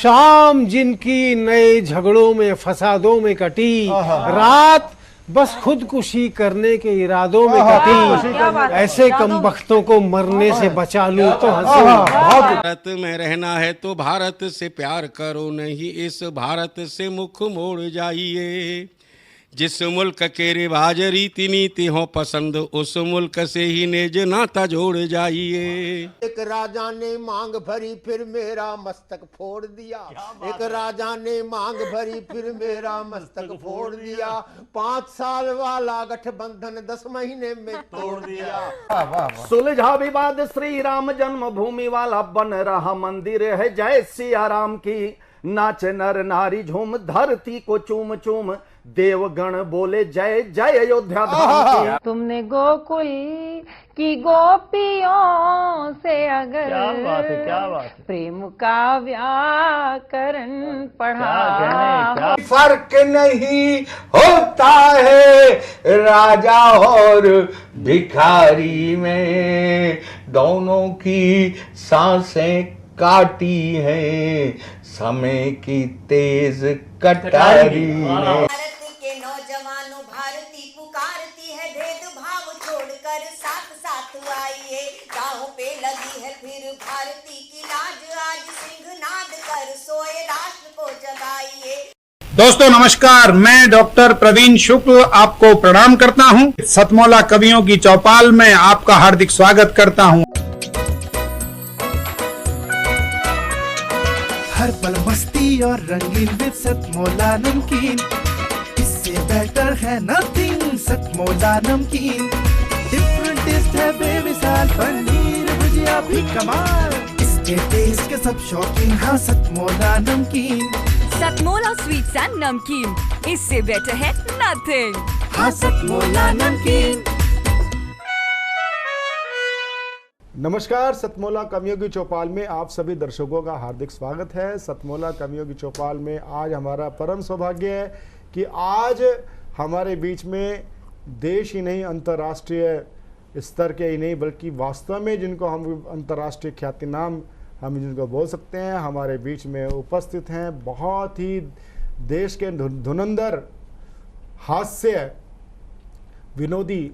शाम जिनकी नए झगड़ों में फसादों में कटी, रात बस खुदकुशी करने के इरादों में कटी, ऐसे कमबख्तों को मरने से बचा लूं तो हंसूं। भारत में रहना है तो भारत से प्यार करो, नहीं इस भारत से मुख मोड़ जाइए। जिस मुल्क के रिवाज रीति नीति हो पसंद, उस मुल्क से ही नेज नाता जोड़ जाइए। एक राजा ने मांग भरी फिर मेरा मस्तक फोड़ दिया, एक राजा ने मांग भरी फिर मेरा मस्तक फोड़ दिया। 5 साल वाला गठबंधन 10 महीने में तोड़ दिया। सुलझा विवाद श्री राम जन्मभूमि वाला, बन रहा मंदिर है जय सिया राम की। नाच नर नारी झूम धरती को चूम चूम, देवगण बोले जय जय अयोध्या धाम की। तुमने गोकुल की गोपियों से अगर क्या बात है। प्रेम का व्याकरण पढ़ा, फर्क नहीं होता है राजा और भिखारी में, दोनों की सांसें काटी हैं समय की तेज कटारी ने। भारत के नौजवानों भारती पुकारती है, भेदभाव छोड़कर साथ साथ आइए। गाँव पे लगी है फिर भारती की लाज, आज सिंहनाद कर सोए राष्ट्र को जगाइए। दोस्तों नमस्कार, मैं डॉक्टर प्रवीण शुक्ल आपको प्रणाम करता हूं। सतमौला कवियों की चौपाल में आपका हार्दिक स्वागत करता हूं। हर पल मस्ती और रंगीन विद सतमौला नमकीन, इससे बेटर है नथिंग। सतमौला नमकीन डिफरेंट टेस्ट है बेमिसाल, पनीर भुजिया भी कमाल, इसके टेस्ट के सब शौकीन। हाँ सतमौला नमकीन, सतमौला स्वीट्स एंड नमकीन, इससे बेटर है नथिंग। हाँ सतमौला नमकीन। नमस्कार, सतमौला कवियों की चौपाल में आप सभी दर्शकों का हार्दिक स्वागत है। सतमौला कवियों की चौपाल में आज हमारा परम सौभाग्य है कि आज हमारे बीच में देश ही नहीं अंतर्राष्ट्रीय स्तर के ही नहीं बल्कि वास्तव में जिनको हम अंतर्राष्ट्रीय ख्यातिनाम हम जिनको बोल सकते हैं, हमारे बीच में उपस्थित हैं। बहुत ही देश के धुरंधर हास्य विनोदी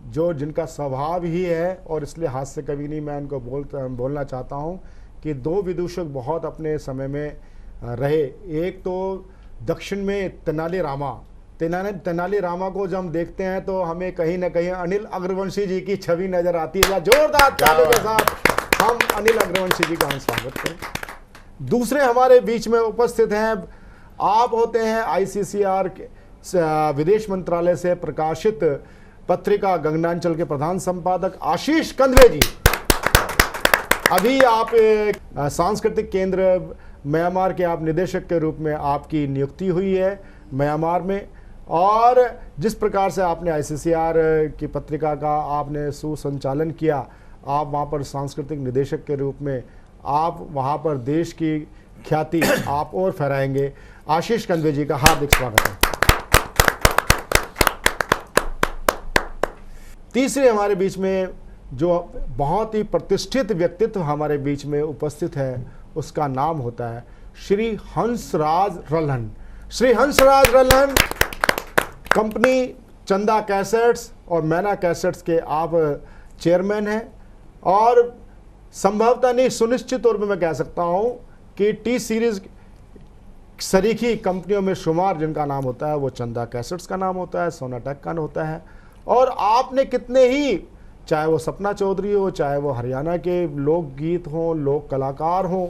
जो जिनका स्वभाव ही है, और इसलिए हास्य कवि नहीं मैं इनको बोलना चाहता हूँ कि 2 विदूषक बहुत अपने समय में रहे। एक तो दक्षिण में तेनाली रामा को जब हम देखते हैं तो हमें कहीं ना कहीं अनिल अग्रवंशी जी की छवि नजर आती है। जोरदार तालियों के साथ हम अनिल अग्रवंशी जी का हम स्वागत करें। दूसरे हमारे बीच में उपस्थित हैं, आप होते हैं ICCR विदेश मंत्रालय से प्रकाशित पत्रिका गगनांचल के प्रधान संपादक आशीष कंदवे जी। अभी आप सांस्कृतिक केंद्र म्यांमार के आप निदेशक के रूप में आपकी नियुक्ति हुई है म्यांमार में, और जिस प्रकार से आपने ICCR की पत्रिका का आपने सुसंचालन किया, आप वहाँ पर सांस्कृतिक निदेशक के रूप में आप वहाँ पर देश की ख्याति आप और फहराएंगे। आशीष कंदवे जी का हार्दिक स्वागत है। तीसरे हमारे बीच में जो बहुत ही प्रतिष्ठित व्यक्तित्व हमारे बीच में उपस्थित है, उसका नाम होता है श्री हंसराज रल्हन। श्री हंसराज रल्हन कंपनी चंदा कैसेट्स और मैना कैसेट्स के आप चेयरमैन हैं, और संभवतः नहीं सुनिश्चित तौर पे मैं कह सकता हूं कि टी सीरीज सरीखी कंपनियों में शुमार जिनका नाम होता है वो चंदा कैसेट्स का नाम होता है, सोनाटेक का होता है। और आपने कितने ही, चाहे वो सपना चौधरी हो, चाहे वो हरियाणा के लोकगीत हों, लोक कलाकार हों,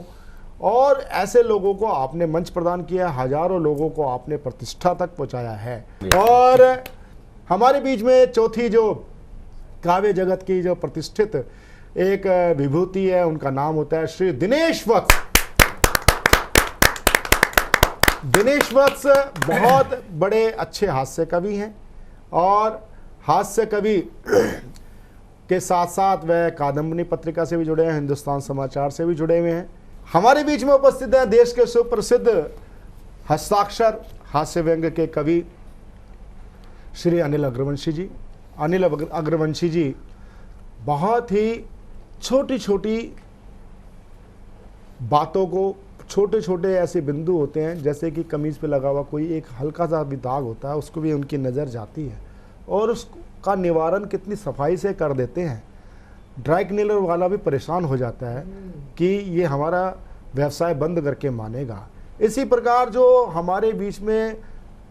और ऐसे लोगों को आपने मंच प्रदान किया, हजारों लोगों को आपने प्रतिष्ठा तक पहुंचाया है। और हमारे बीच में चौथी जो काव्य जगत की जो प्रतिष्ठित एक विभूति है, उनका नाम होता है श्री दिनेश वत्स। दिनेश वत्स बहुत बड़े अच्छे हास्य कवि हैं, और हास्य कवि के साथ साथ वह कादम्बनी पत्रिका से भी जुड़े हैं, हिंदुस्तान समाचार से भी जुड़े हुए हैं। हमारे बीच में उपस्थित हैं देश के सुप्रसिद्ध हस्ताक्षर हास्य व्यंग्य के कवि श्री अनिल अग्रवंशी जी। अनिल अग्रवंशी जी बहुत ही छोटी छोटी बातों को छोटे छोटे ऐसे बिंदु होते हैं, जैसे कि कमीज पे लगा हुआ कोई एक हल्का सा भी दाग होता है, उसको भी उनकी नज़र जाती है और उसका निवारण कितनी सफाई से कर देते हैं। ड्राई क्लीनर वाला भी परेशान हो जाता है कि ये हमारा व्यवसाय बंद करके मानेगा। इसी प्रकार जो हमारे बीच में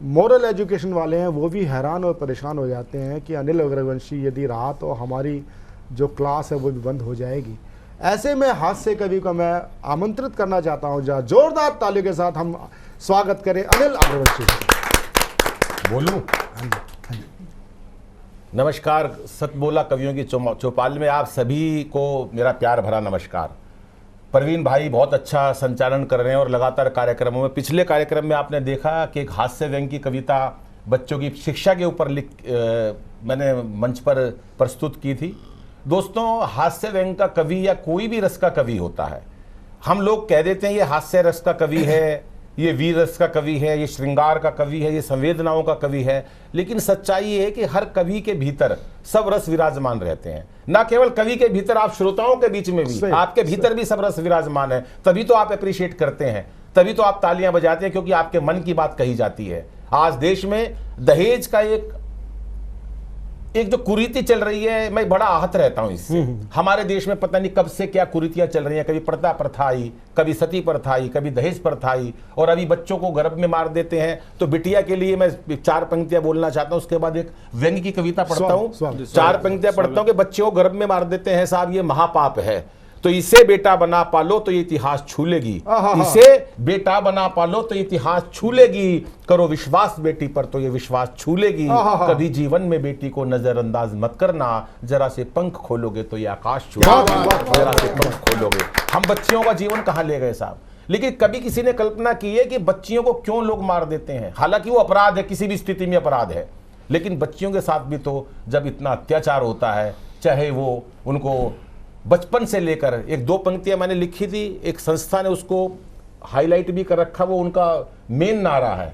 मॉरल एजुकेशन वाले हैं वो भी हैरान और परेशान हो जाते हैं कि अनिल अग्रवंशी यदि रहा तो हमारी जो क्लास है वो भी बंद हो जाएगी। ऐसे में हास्य कवि को मैं आमंत्रित करना चाहता हूं, जहाँ जोरदार तालियों के साथ हम स्वागत करें अनिल अग्रवंशी। बोलूं? नमस्कार, सतमोला कवियों की चौपाल में आप सभी को मेरा प्यार भरा नमस्कार। प्रवीण भाई बहुत अच्छा संचालन कर रहे हैं और लगातार कार्यक्रमों में, पिछले कार्यक्रम में आपने देखा कि एक हास्य व्यंग की कविता बच्चों की शिक्षा के ऊपर मैंने मंच पर प्रस्तुत की थी। दोस्तों, हास्य व्यंग का कवि या कोई भी रस का कवि होता है, हम लोग कह देते हैं ये हास्य रस का कवि है, ये वीर रस का कवि है, ये श्रृंगार का कवि है, ये संवेदनाओं का कवि है, लेकिन सच्चाई ये है कि हर कवि के भीतर सब रस विराजमान रहते हैं। ना केवल कवि के भीतर, आप श्रोताओं के बीच में भी, आपके भीतर भी सब रस विराजमान है। तभी तो आप अप्रिशिएट करते हैं, तभी तो आप तालियां बजाते हैं, क्योंकि आपके मन की बात कही जाती है। आज देश में दहेज का एक जो कुरीति चल रही है, मैं बड़ा आहत रहता हूं इससे। हमारे देश में पता नहीं कब से क्या कुरीतियां चल रही हैं, कभी प्रथा प्रथा आई, कभी सती प्रथा आई, कभी दहेज प्रथा आई, और अभी बच्चों को गर्भ में मार देते हैं। तो बिटिया के लिए मैं 4 पंक्तियां बोलना चाहता हूं, उसके बाद एक व्यंग्य की कविता पढ़ता हूं। 4 पंक्तियां पढ़ता हूं कि बच्चों को गर्भ में मार देते हैं साहब, ये महापाप है, तो इसे बेटा बना पालो तो ये इतिहास छू लेगी, इसे बेटा बना पालो तो इतिहास छू लेगी, करो विश्वास बेटी पर तो ये विश्वास छू लेगी, कभी जीवन में बेटी को नजरअंदाज मत करना, जरा से पंख खोलोगे तो ये आकाश छू लेगी, जरा से पंख खोलोगे। हम बच्चियों का जीवन कहां ले गए साहब? लेकिन कभी किसी ने कल्पना की है कि बच्चियों को क्यों लोग मार देते हैं? हालांकि वो अपराध है, किसी भी स्थिति में अपराध है, लेकिन बच्चियों के साथ भी तो जब इतना अत्याचार होता है, चाहे वो उनको बचपन से लेकर, 1-2 पंक्तियां मैंने लिखी थी, एक संस्था ने उसको हाईलाइट भी कर रखा, वो उनका मेन नारा है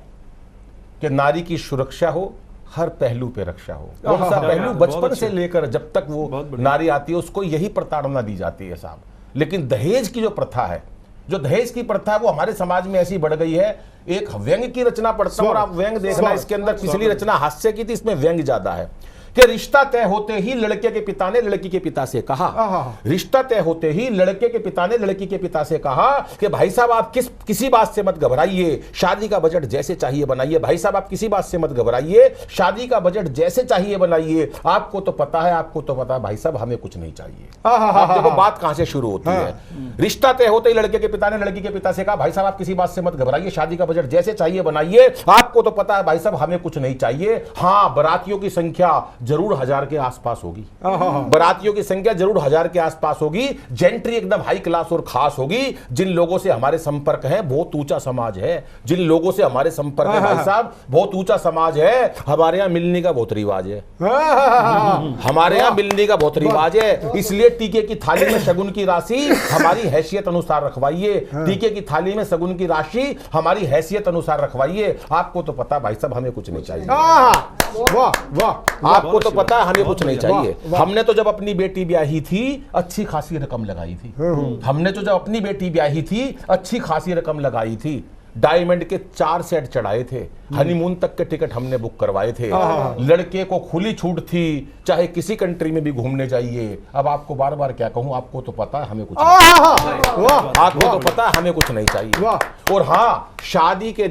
कि नारी की सुरक्षा हो, हर पहलू पे रक्षा हो। कौन सा पहलू? बचपन से लेकर जब तक वो नारी आती है उसको यही प्रताड़ना दी जाती है साहब। लेकिन दहेज की जो प्रथा है, जो दहेज की प्रथा है, वो हमारे समाज में ऐसी बढ़ गई है। एक व्यंग्य की रचना पढ़ता हूं और आप व्यंग्य देखना, इसके अंदर पिछली रचना हास्य की थी, इसमें व्यंग्य ज्यादा है कि रिश्ता तय होते ही लड़के के पिता ने लड़की के पिता से कहा, रिश्ता तय होते ही लड़के के पिता ने लड़की के पिता से कहा कि भाई साहब आप किसी बात से मत घबराइए, शादी का बजट जैसे चाहिए बनाइए। भाई साहब आप किसी बात से मत घबराइए, शादी का बजट जैसे चाहिए बनाइए। आपको तो पता है, आपको तो पता है भाई साहब, हमें कुछ नहीं चाहिए। आप देखो बात कहां से शुरू होती है। रिश्ता तय होते ही लड़के के पिता ने लड़की के पिता से कहा, भाई साहब आप किसी बात से मत घबराइए, शादी का बजट जैसे चाहिए बनाइए। आपको तो पता है भाई साहब, हमें कुछ नहीं चाहिए। हाँ, बारातियों की संख्या जरूर 1000 के आसपास होगी, बारातियों की संख्या जरूर 1000 के आसपास होगी। जेंट्री एकदम हाई क्लास और खास होगी। जिन लोगों से हमारे संपर्क है बहुत ऊंचा समाज है, जिन लोगों से हमारे संपर्क है भाई साहब बहुत ऊंचा समाज है। हमारे यहाँ मिलने का बहुत रिवाज है, हमारे यहाँ मिलने का बहुत रिवाज है। इसलिए टीके की थाली में शगुन की राशि हमारी हैसियत अनुसार रखवाइए, टीके की थाली में शगुन की राशि हमारी हैसियत अनुसार रखवाइए। आपको तो पता भाई साहब, हमें कुछ नहीं चाहिए। वाह वाह, आपको तो पता है हमें कुछ नहीं चाहिए। हमने तो जब अपनी बेटी ब्याही थी अच्छी खासी रकम लगाई थी, हमने तो जब अपनी बेटी ब्याही थी अच्छी खासी रकम लगाई थी। डायमंड के 4 सेट चढ़ाए थे, हनीमून तक के टिकट हमने बुक करवाए थे। लड़के को खुली छूट थी, चाहे किसी कंट्री में भी घूमने जाइए। अब आपको बार बार क्या कहूं, आपको तो पता है हमें कुछ आपको तो पता है हमें कुछ नहीं चाहिए। और हाँ, शादी के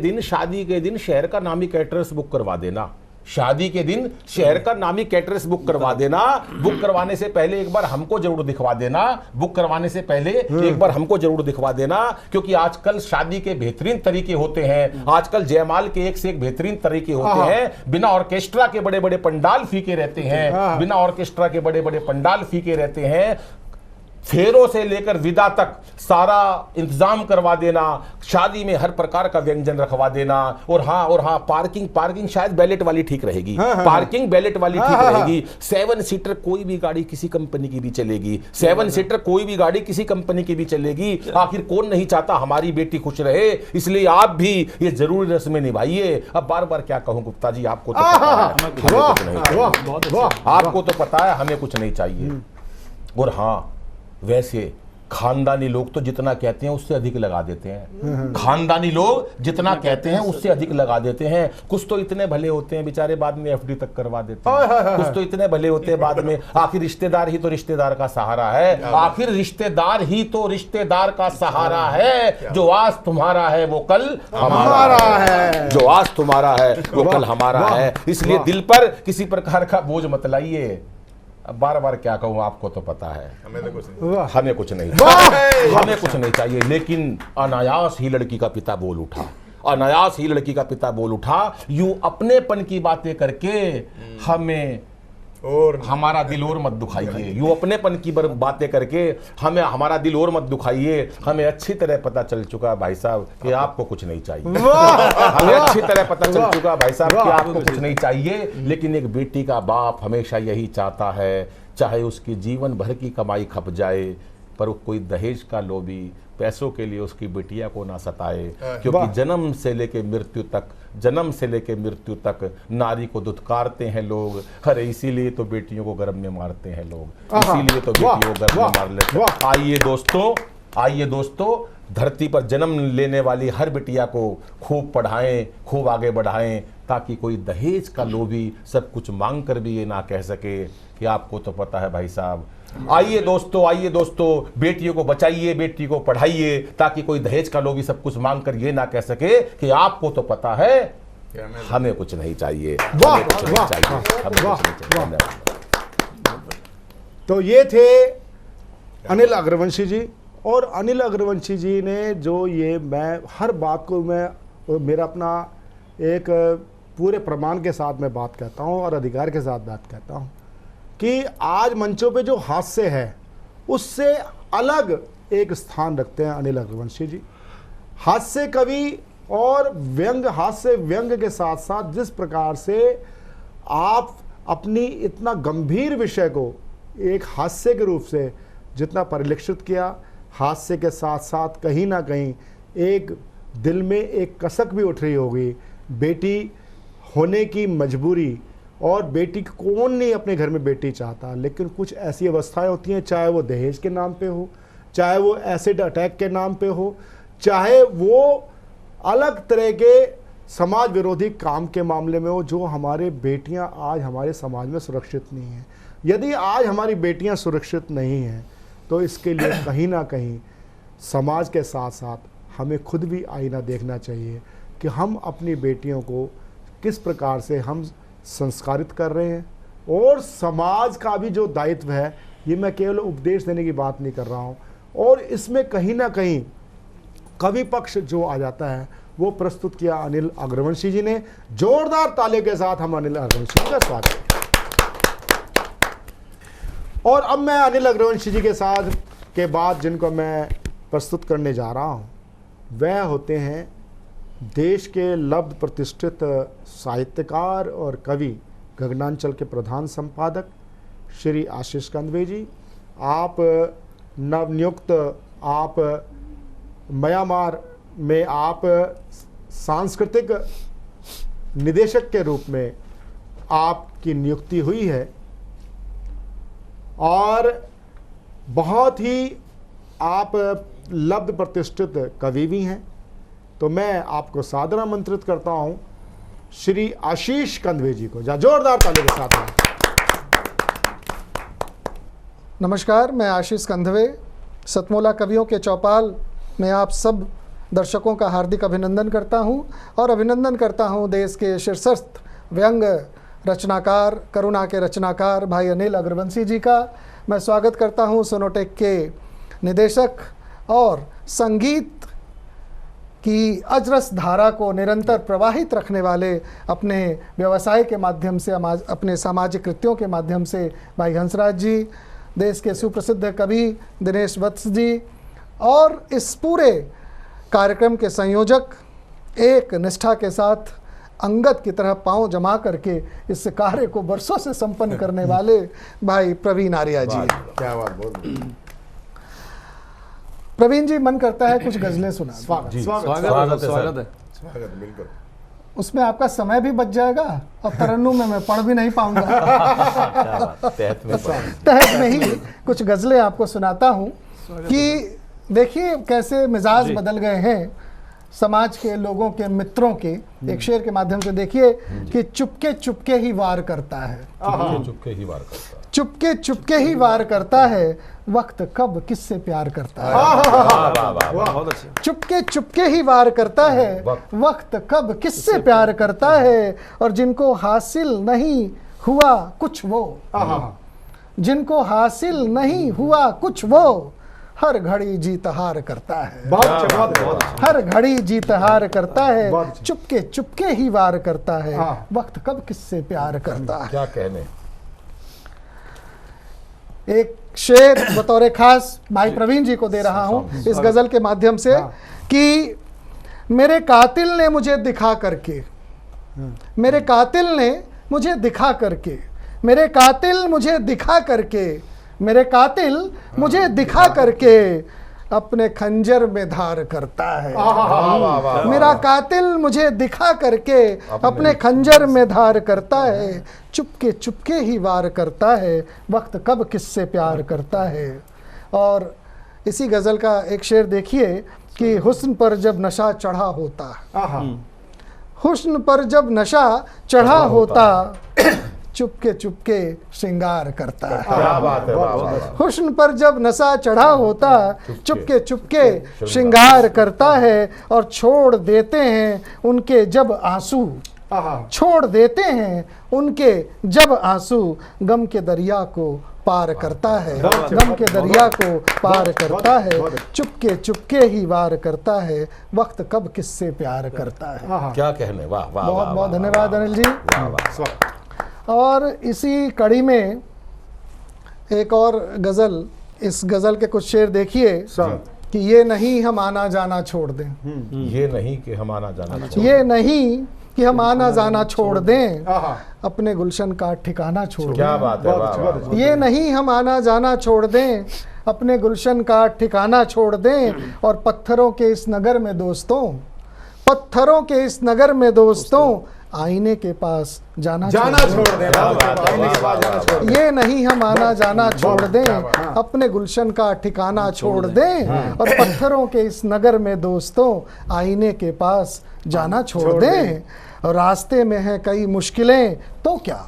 दिन शहर का नामी कैटरर्स बुक करवा देना, शादी के दिन शहर का नामी कैटरर्स बुक करवा देना। बुक करवाने से पहले एक बार हमको जरूर दिखवा देना, बुक करवाने से पहले एक बार हमको जरूर दिखवा देना, क्योंकि आजकल शादी के बेहतरीन तरीके होते हैं, आजकल जयमाल के एक से एक बेहतरीन तरीके होते हैं। बिना ऑर्केस्ट्रा के बड़े बड़े पंडाल फीके रहते हैं, बिना ऑर्केस्ट्रा के बड़े बड़े पंडाल फीके रहते हैं। फेरों से लेकर विदा तक सारा इंतजाम करवा देना, शादी में हर प्रकार का व्यंजन रखवा देना। और हाँ, पार्किंग शायद बैलेट वाली ठीक रहेगी, पार्किंग बैलेट वाली ठीक रहेगी। 7 सीटर कोई भी गाड़ी किसी कंपनी की भी चलेगी, 7 सीटर कोई भी गाड़ी किसी कंपनी की भी चलेगी। आखिर कौन नहीं चाहता हमारी बेटी खुश रहे, इसलिए आप भी ये जरूरी रस्में निभाइए। अब बार बार क्या कहूं गुप्ता जी, आपको तो पता है आपको तो पता है हमें कुछ नहीं चाहिए। और हाँ, वैसे खानदानी लोग तो जितना कहते हैं उससे अधिक लगा देते हैं। खानदानी लोग जितना कहते हैं उससे अधिक लगा देते हैं। कुछ तो इतने भले होते हैं बेचारे, बाद में एफडी तक करवा देते हैं। कुछ तो इतने भले होते हैं बाद में, आखिर रिश्तेदार ही तो रिश्तेदार का सहारा है। आखिर रिश्तेदार ही तो रिश्तेदार का सहारा है। जो आज तुम्हारा है वो कल हमारा है। जो आज तुम्हारा है वो कल हमारा है। इसलिए दिल पर किसी प्रकार का बोझ मत लाइए। अब बार बार क्या कहूं, आपको तो पता है हमें कुछ नहीं हमें कुछ नहीं चाहिए। लेकिन अनायास ही लड़की का पिता बोल उठा, अनायास ही लड़की का पिता बोल उठा, यूं अपनेपन की बातें करके हमें और हमारा दिल और मत दुखाइए। यूं अपनेपन की बातें करके हमें हमारा दिल और मत दुखाइए। हमें अच्छी तरह पता चल चुका भाई साहब कि आपको कुछ नहीं चाहिए। हमें अच्छी तरह पता चल चुका भाई साहब कि आपको कुछ नहीं चाहिए। लेकिन एक बेटी का बाप हमेशा यही चाहता है, चाहे उसकी जीवन भर की कमाई खप जाए, पर कोई दहेज का लोभी पैसों के लिए उसकी बिटिया को ना सताए। क्योंकि जन्म से लेके मृत्यु तक नारी को दुत्कारते हैं लोग। अरे इसीलिए तो बेटियों को गर्भ में मारते हैं लोग, इसीलिए तो बेटियों को गर्भ में मार लेते हैं। आइए दोस्तों, धरती पर जन्म लेने वाली हर बिटिया को खूब पढ़ाएं, खूब आगे बढ़ाएं, ताकि कोई दहेज का लोभी सब कुछ मांग कर भी ये ना कह सके कि आपको तो पता है भाई साहब। आइए दोस्तों, बेटियों को बचाइए, बेटी को पढ़ाइए, ताकि कोई दहेज का लोभी सब कुछ मांग कर ये ना कह सके कि आपको तो पता है हमें कुछ नहीं चाहिए। तो ये थे अनिल अग्रवंशी जी। और अनिल अग्रवंशी जी ने जो ये, मैं हर बात को मेरा अपना एक पूरे प्रमाण के साथ मैं बात कहता हूँ और अधिकार के साथ बात कहता हूँ कि आज मंचों पे जो हास्य है उससे अलग एक स्थान रखते हैं अनिल अग्रवंशी जी। हास्य कवि और हास्य व्यंग के साथ साथ जिस प्रकार से आप अपनी इतना गंभीर विषय को एक हास्य के रूप से जितना परिलक्षित किया, हास्य के साथ साथ कहीं ना कहीं एक दिल में एक कसक भी उठ रही होगी। बेटी होने की मजबूरी, और बेटी कौन नहीं अपने घर में बेटी चाहता, लेकिन कुछ ऐसी अवस्थाएं होती हैं, चाहे वो दहेज के नाम पे हो, चाहे वो एसिड अटैक के नाम पे हो, चाहे वो अलग तरह के समाज विरोधी काम के मामले में हो, जो हमारे बेटियां आज हमारे समाज में सुरक्षित नहीं हैं। यदि आज हमारी बेटियां सुरक्षित नहीं हैं तो इसके लिए कहीं ना कहीं समाज के साथ साथ हमें खुद भी आईना देखना चाहिए कि हम अपनी बेटियों को किस प्रकार से हम संस्कारित कर रहे हैं। और समाज का भी जो दायित्व है, ये मैं केवल उपदेश देने की बात नहीं कर रहा हूँ, और इसमें कहीं ना कहीं कवि पक्ष जो आ जाता है वो प्रस्तुत किया अनिल अग्रवंशी जी ने। जोरदार तालियों के साथ हम अनिल अग्रवंशी जी का स्वागत। और अब मैं अनिल अग्रवंशी जी के साथ के बाद जिनको मैं प्रस्तुत करने जा रहा हूँ वह होते हैं देश के लब्ध प्रतिष्ठित साहित्यकार और कवि गगनांचल के प्रधान संपादक श्री आशीष कंदवे जी। आप नवनियुक्त, आप म्यांमार में आप सांस्कृतिक निदेशक के रूप में आपकी नियुक्ति हुई है, और बहुत ही आप लब्ध प्रतिष्ठित कवि भी हैं। तो मैं आपको सादर आमंत्रित करता हूं श्री आशीष कंदवे जी को। जोरदार ताली के साथ। नमस्कार, मैं आशीष कंदवे सतमोला कवियों के चौपाल में आप सब दर्शकों का हार्दिक अभिनंदन करता हूं, और अभिनंदन करता हूं देश के शीर्षस्थ व्यंग रचनाकार, करुणा के रचनाकार भाई अनिल अग्रवंशी जी का। मैं स्वागत करता हूं सोनोटेक के निदेशक और संगीत की अजरस धारा को निरंतर प्रवाहित रखने वाले अपने व्यवसाय के माध्यम से, अपने सामाजिक कृत्यों के माध्यम से भाई हंसराज जी, देश के सुप्रसिद्ध कवि दिनेश वत्स जी, और इस पूरे कार्यक्रम के संयोजक एक निष्ठा के साथ अंगद की तरह पांव जमा करके इस कार्य को वर्षों से संपन्न करने वाले भाई प्रवीण आर्या जी। क्या बात, बहुत प्रवीण जी, मन करता है कुछ गजलें सुना। स्वागत बिल्कुल। उसमें आपका समय भी बच जाएगा और तरन्नुम में मैं पढ़ भी नहीं पाऊंगा। तहत में ही कुछ गजलें आपको सुनाता हूँ। कि देखिए कैसे मिजाज बदल गए हैं समाज के लोगों के, मित्रों के। एक शेर के माध्यम से देखिए कि चुपके चुपके ही वार करता है, चुपके ही वार करता है, चुपके चुपके ही वार करता है, वक्त कब किससे प्यार करता है। बहुत अच्छा। चुपके चुपके ही वार करता है, वक्त कब किससे प्यार करता है। और जिनको हासिल नहीं हुआ कुछ वो, जिनको हासिल नहीं हुआ कुछ वो, हर घड़ी जीत हार करता है। हर घड़ी जीत हार करता है, चुपके चुपके ही वार करता है, वक्त कब किससे प्यार करता है। क्या कहने। एक शेर बतौर खास भाई प्रवीण जी को दे रहा हूं इस गजल के माध्यम से कि मेरे कातिल ने मुझे दिखा करके, मेरे कातिल ने मुझे दिखा करके, मेरे कातिल मुझे दिखा करके, मेरे कातिल मुझे दिखा करके अपने खंजर में धार करता है। मेरा कातिल मुझे दिखा करके अपने खंजर में धार करता है, चुपके चुपके ही वार करता है, वक्त कब किससे प्यार करता है। और इसी गज़ल का एक शेर देखिए कि हुस्न पर जब नशा चढ़ा होता, हुस्न पर जब नशा चढ़ा होता, चुपके चुपके श्रृंगार करता है। क्या बात है। हुस्न पर जब नशा चढ़ा होता, चुपके चुपके श्रृंगार करता है। और छोड़ देते हैं उनके जब आंसू, छोड़ देते हैं उनके जब आंसू, गम के दरिया को पार करता है, गम के दरिया को पार करता है, चुपके चुपके ही वार करता है, वक्त कब किससे प्यार करता है। क्या कहने। वाह वाह। बहुत बहुत धन्यवाद अनिल जी। और इसी कड़ी में एक और गज़ल, इस गज़ल के कुछ शेर देखिए कि ये नहीं हम आना जाना छोड़ दें, ये नहीं कि हम आना जाना छोड़, ये नहीं कि हम आना जाना छोड़ दें, अपने गुलशन का ठिकाना छोड़ दें। क्या बात है। ये नहीं हम आना जाना छोड़ दें, अपने गुलशन का ठिकाना छोड़ दें। और पत्थरों के इस नगर में दोस्तों, पत्थरों के इस नगर में दोस्तों, आईने के पास जाना छोड़ दें। ये नहीं हम आना जाना छोड़ दें, अपने गुलशन का ठिकाना छोड़ दें। और पत्थरों के इस नगर में दोस्तों, आईने के पास जाना छोड़ दें। और रास्ते में है कई मुश्किलें तो क्या,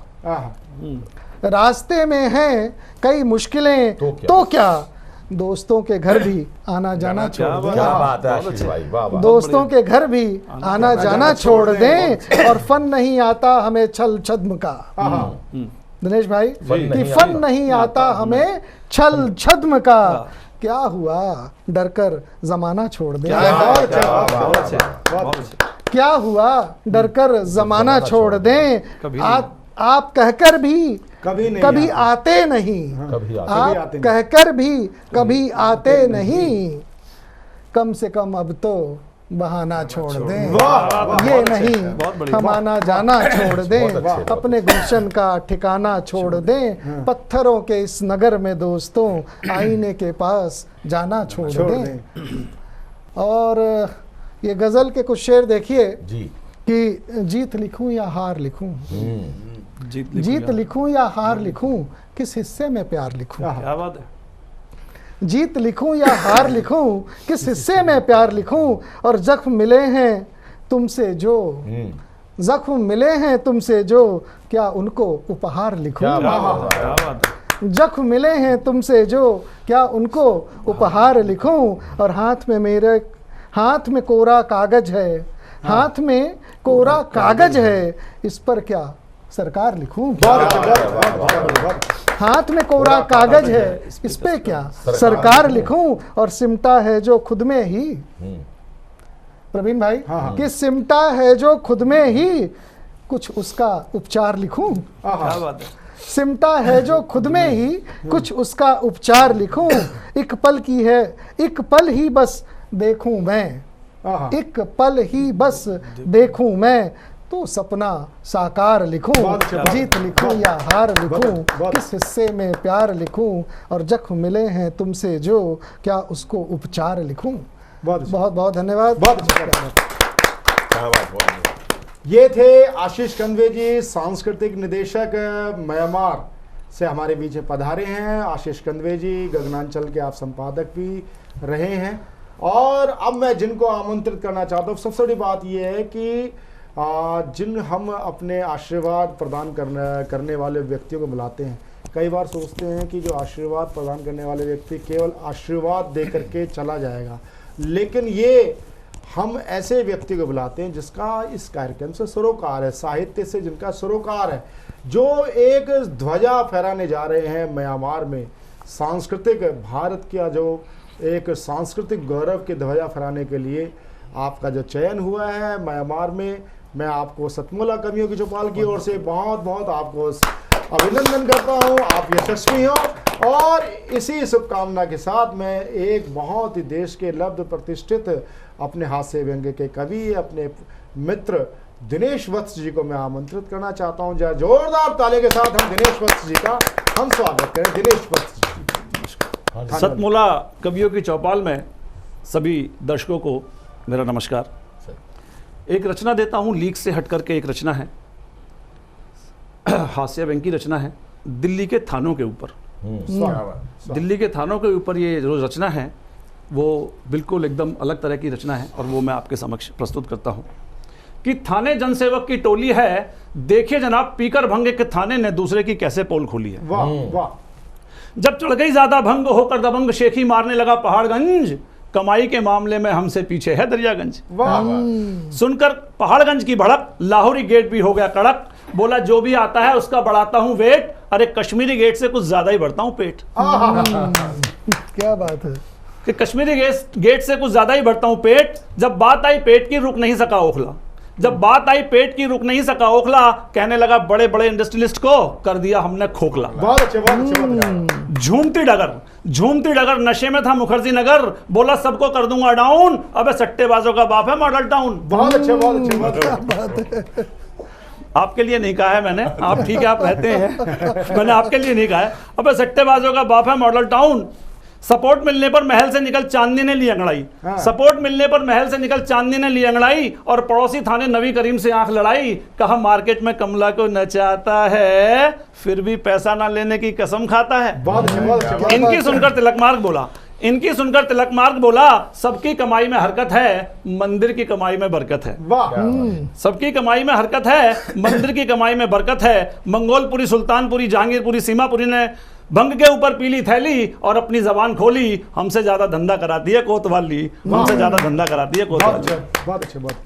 रास्ते में हैं कई मुश्किलें तो क्या, दोस्तों के घर भी आना जाना छोड़ दें। क्या बात है आशीष भाई। वाह वाह। दोस्तों के घर भी आना जाना छोड़ दें। और फन नहीं आता हमें छल छद्म का, दिनेश भाई, कि फन नहीं आता हमें छल छद्म का, क्या हुआ डरकर जमाना छोड़ दें। क्या हुआ डरकर जमाना छोड़ दें। आप कहकर भी कभी आते नहीं, आप कहकर भी कभी आते नहीं, कम से कम अब तो बहाना छोड़ दें। ये नहीं हम आना जाना छोड़ दें, अपने गुलशन का ठिकाना छोड़ दें। पत्थरों के इस नगर में दोस्तों, आईने के पास जाना छोड़ दें। और ये गजल के कुछ शेर देखिए कि जीत लिखूं या हार लिखूं, जीत लिखूं या हार लिखूं, किस हिस्से में प्यार लिखूं। क्या बात है। जीत लिखूं या हार लिखूं, किस हिस्से में प्यार लिखूं। और जख्म मिले हैं तुमसे जो, जख्म मिले हैं तुमसे जो, क्या उनको उपहार लिखूं। जख्म मिले हैं तुमसे जो, क्या उनको उपहार लिखूं। और हाथ में मेरे, हाथ में कोरा कागज है, हाथ में कोरा कागज है, इस पर क्या सरकार लिखूं। हाथ में कोरा कागज है, इस पे क्या सरकार लिखूं। और सिमटा है जो खुद में ही, प्रवीण भाई, कि सिमटा है जो खुद में ही, कुछ उसका उपचार लिखूं। क्या बात है। सिमटा है जो खुद में ही, कुछ उसका उपचार लिखूं। एक पल की है, एक पल ही बस देखूं मैं, एक पल ही बस देखूं मैं, तो सपना साकार लिखूं। जीत लिखूं या हार लिखूं, किस हिस्से में प्यार लिखूं। और जख्म मिले हैं तुमसे जो, क्या उसको उपचार लिखूं। बहुत बहुत धन्यवाद। ये थे आशीष कंदवे जी, सांस्कृतिक निदेशक म्यांमार से हमारे बीच पधारे हैं। आशीष कंदवे जी, गगनांचल के आप संपादक भी रहे हैं। और अब मैं जिनको आमंत्रित करना चाहता हूँ, सबसे बड़ी बात यह है कि जिन हम अपने आशीर्वाद प्रदान करने वाले व्यक्तियों को बुलाते हैं, कई बार सोचते हैं कि जो आशीर्वाद प्रदान करने वाले व्यक्ति केवल आशीर्वाद दे करके चला जाएगा, लेकिन ये हम ऐसे व्यक्ति को बुलाते हैं जिसका इस कार्यक्रम से सरोकार है, साहित्य से जिनका सरोकार है, जो एक ध्वजा फहराने जा रहे हैं म्यांमार में। सांस्कृतिक भारत का जो एक सांस्कृतिक गौरव की ध्वजा फहराने के लिए आपका जो चयन हुआ है म्यांमार में, मैं आपको सतमोला कवियों की चौपाल की ओर से बहुत बहुत आपको अभिनंदन करता हूं। आप यशस्वी हो। और इसी शुभकामना के साथ मैं एक बहुत ही देश के लब्ध प्रतिष्ठित अपने हास्य व्यंग्य के कवि, अपने मित्र दिनेश वत्स जी को मैं आमंत्रित करना चाहता हूं। जरा जोरदार ताली के साथ हम दिनेश वत्स जी का हम स्वागत करें। दिनेश वत्स जी। सतमोला कवियों की चौपाल में सभी दर्शकों को मेरा नमस्कार। एक रचना देता हूं, लीक से हट करके एक रचना है, हास्य व्यंग्य की रचना है, दिल्ली के थानों के ऊपर। दिल्ली के थानों के ऊपर ये जो रचना है वो बिल्कुल एकदम अलग तरह की रचना है और वो मैं आपके समक्ष प्रस्तुत करता हूं कि थाने जनसेवक की टोली है, देखिए जनाब पीकर भंग के थाने ने दूसरे की कैसे पोल खोली है। वाह वाह। जब चढ़ गई ज्यादा भंग होकर दबंग, शेखी मारने लगा पहाड़गंज, कमाई के मामले में हमसे पीछे है दरियागंज। सुनकर पहाड़गंज की भड़क, लाहौरी गेट भी हो गया कड़क, बोला जो भी आता है उसका बढ़ाता हूं वेट, अरे कश्मीरी गेट से कुछ ज्यादा ही बढ़ता हूं पेट। क्या बात है कि कश्मीरी गेट से कुछ ज्यादा ही बढ़ता हूं पेट, जब बात आई पेट की रुक नहीं सका ओखला, जब बात आई पेट की रुक नहीं सका ओखला, कहने लगा बड़े बड़े इंडस्ट्रियलिस्ट को कर दिया हमने खोखला। बहुत अच्छे, बहुत अच्छे। झूमती डगर नशे में था मुखर्जी नगर, बोला सबको कर दूंगा डाउन, अबे सट्टेबाजों का बाप है मॉडल टाउन। बहुत अच्छे, बहुत अच्छे, बहुत अच्छे। आपके लिए नहीं कहा है मैंने, आप ठीक है आप रहते हैं, मैंने आपके लिए नहीं कहा है। अबे सट्टेबाजों का बाप है मॉडल टाउन, सपोर्ट मिलने पर महल से निकल चांदनी ने ली अंगड़ाई, सपोर्ट मिलने पर महल से निकल चांदनी ने ली अंगड़ाई, और पड़ोसी थाने नवी करीम से आंख लड़ाई, कहा मार्केट में कमला को नचाता है फिर भी पैसा ना लेने की कसम खाता है। इनकी सुनकर तिलक मार्ग बोला सबकी कमाई में हरकत है, मंदिर की कमाई में बरकत है। सबकी कमाई में हरकत है, मंदिर की कमाई में बरकत है। मंगोलपुरी, सुल्तानपुरी, जहांगीरपुरी, सीमापुरी ने भंग के ऊपर पीली थैली और अपनी जबान खोली, हमसे ज्यादा धंधा कराती है कोतवाली, हमसे ज्यादा धंधा कराती है कोतवाली। बहुत अच्छे, बहुत।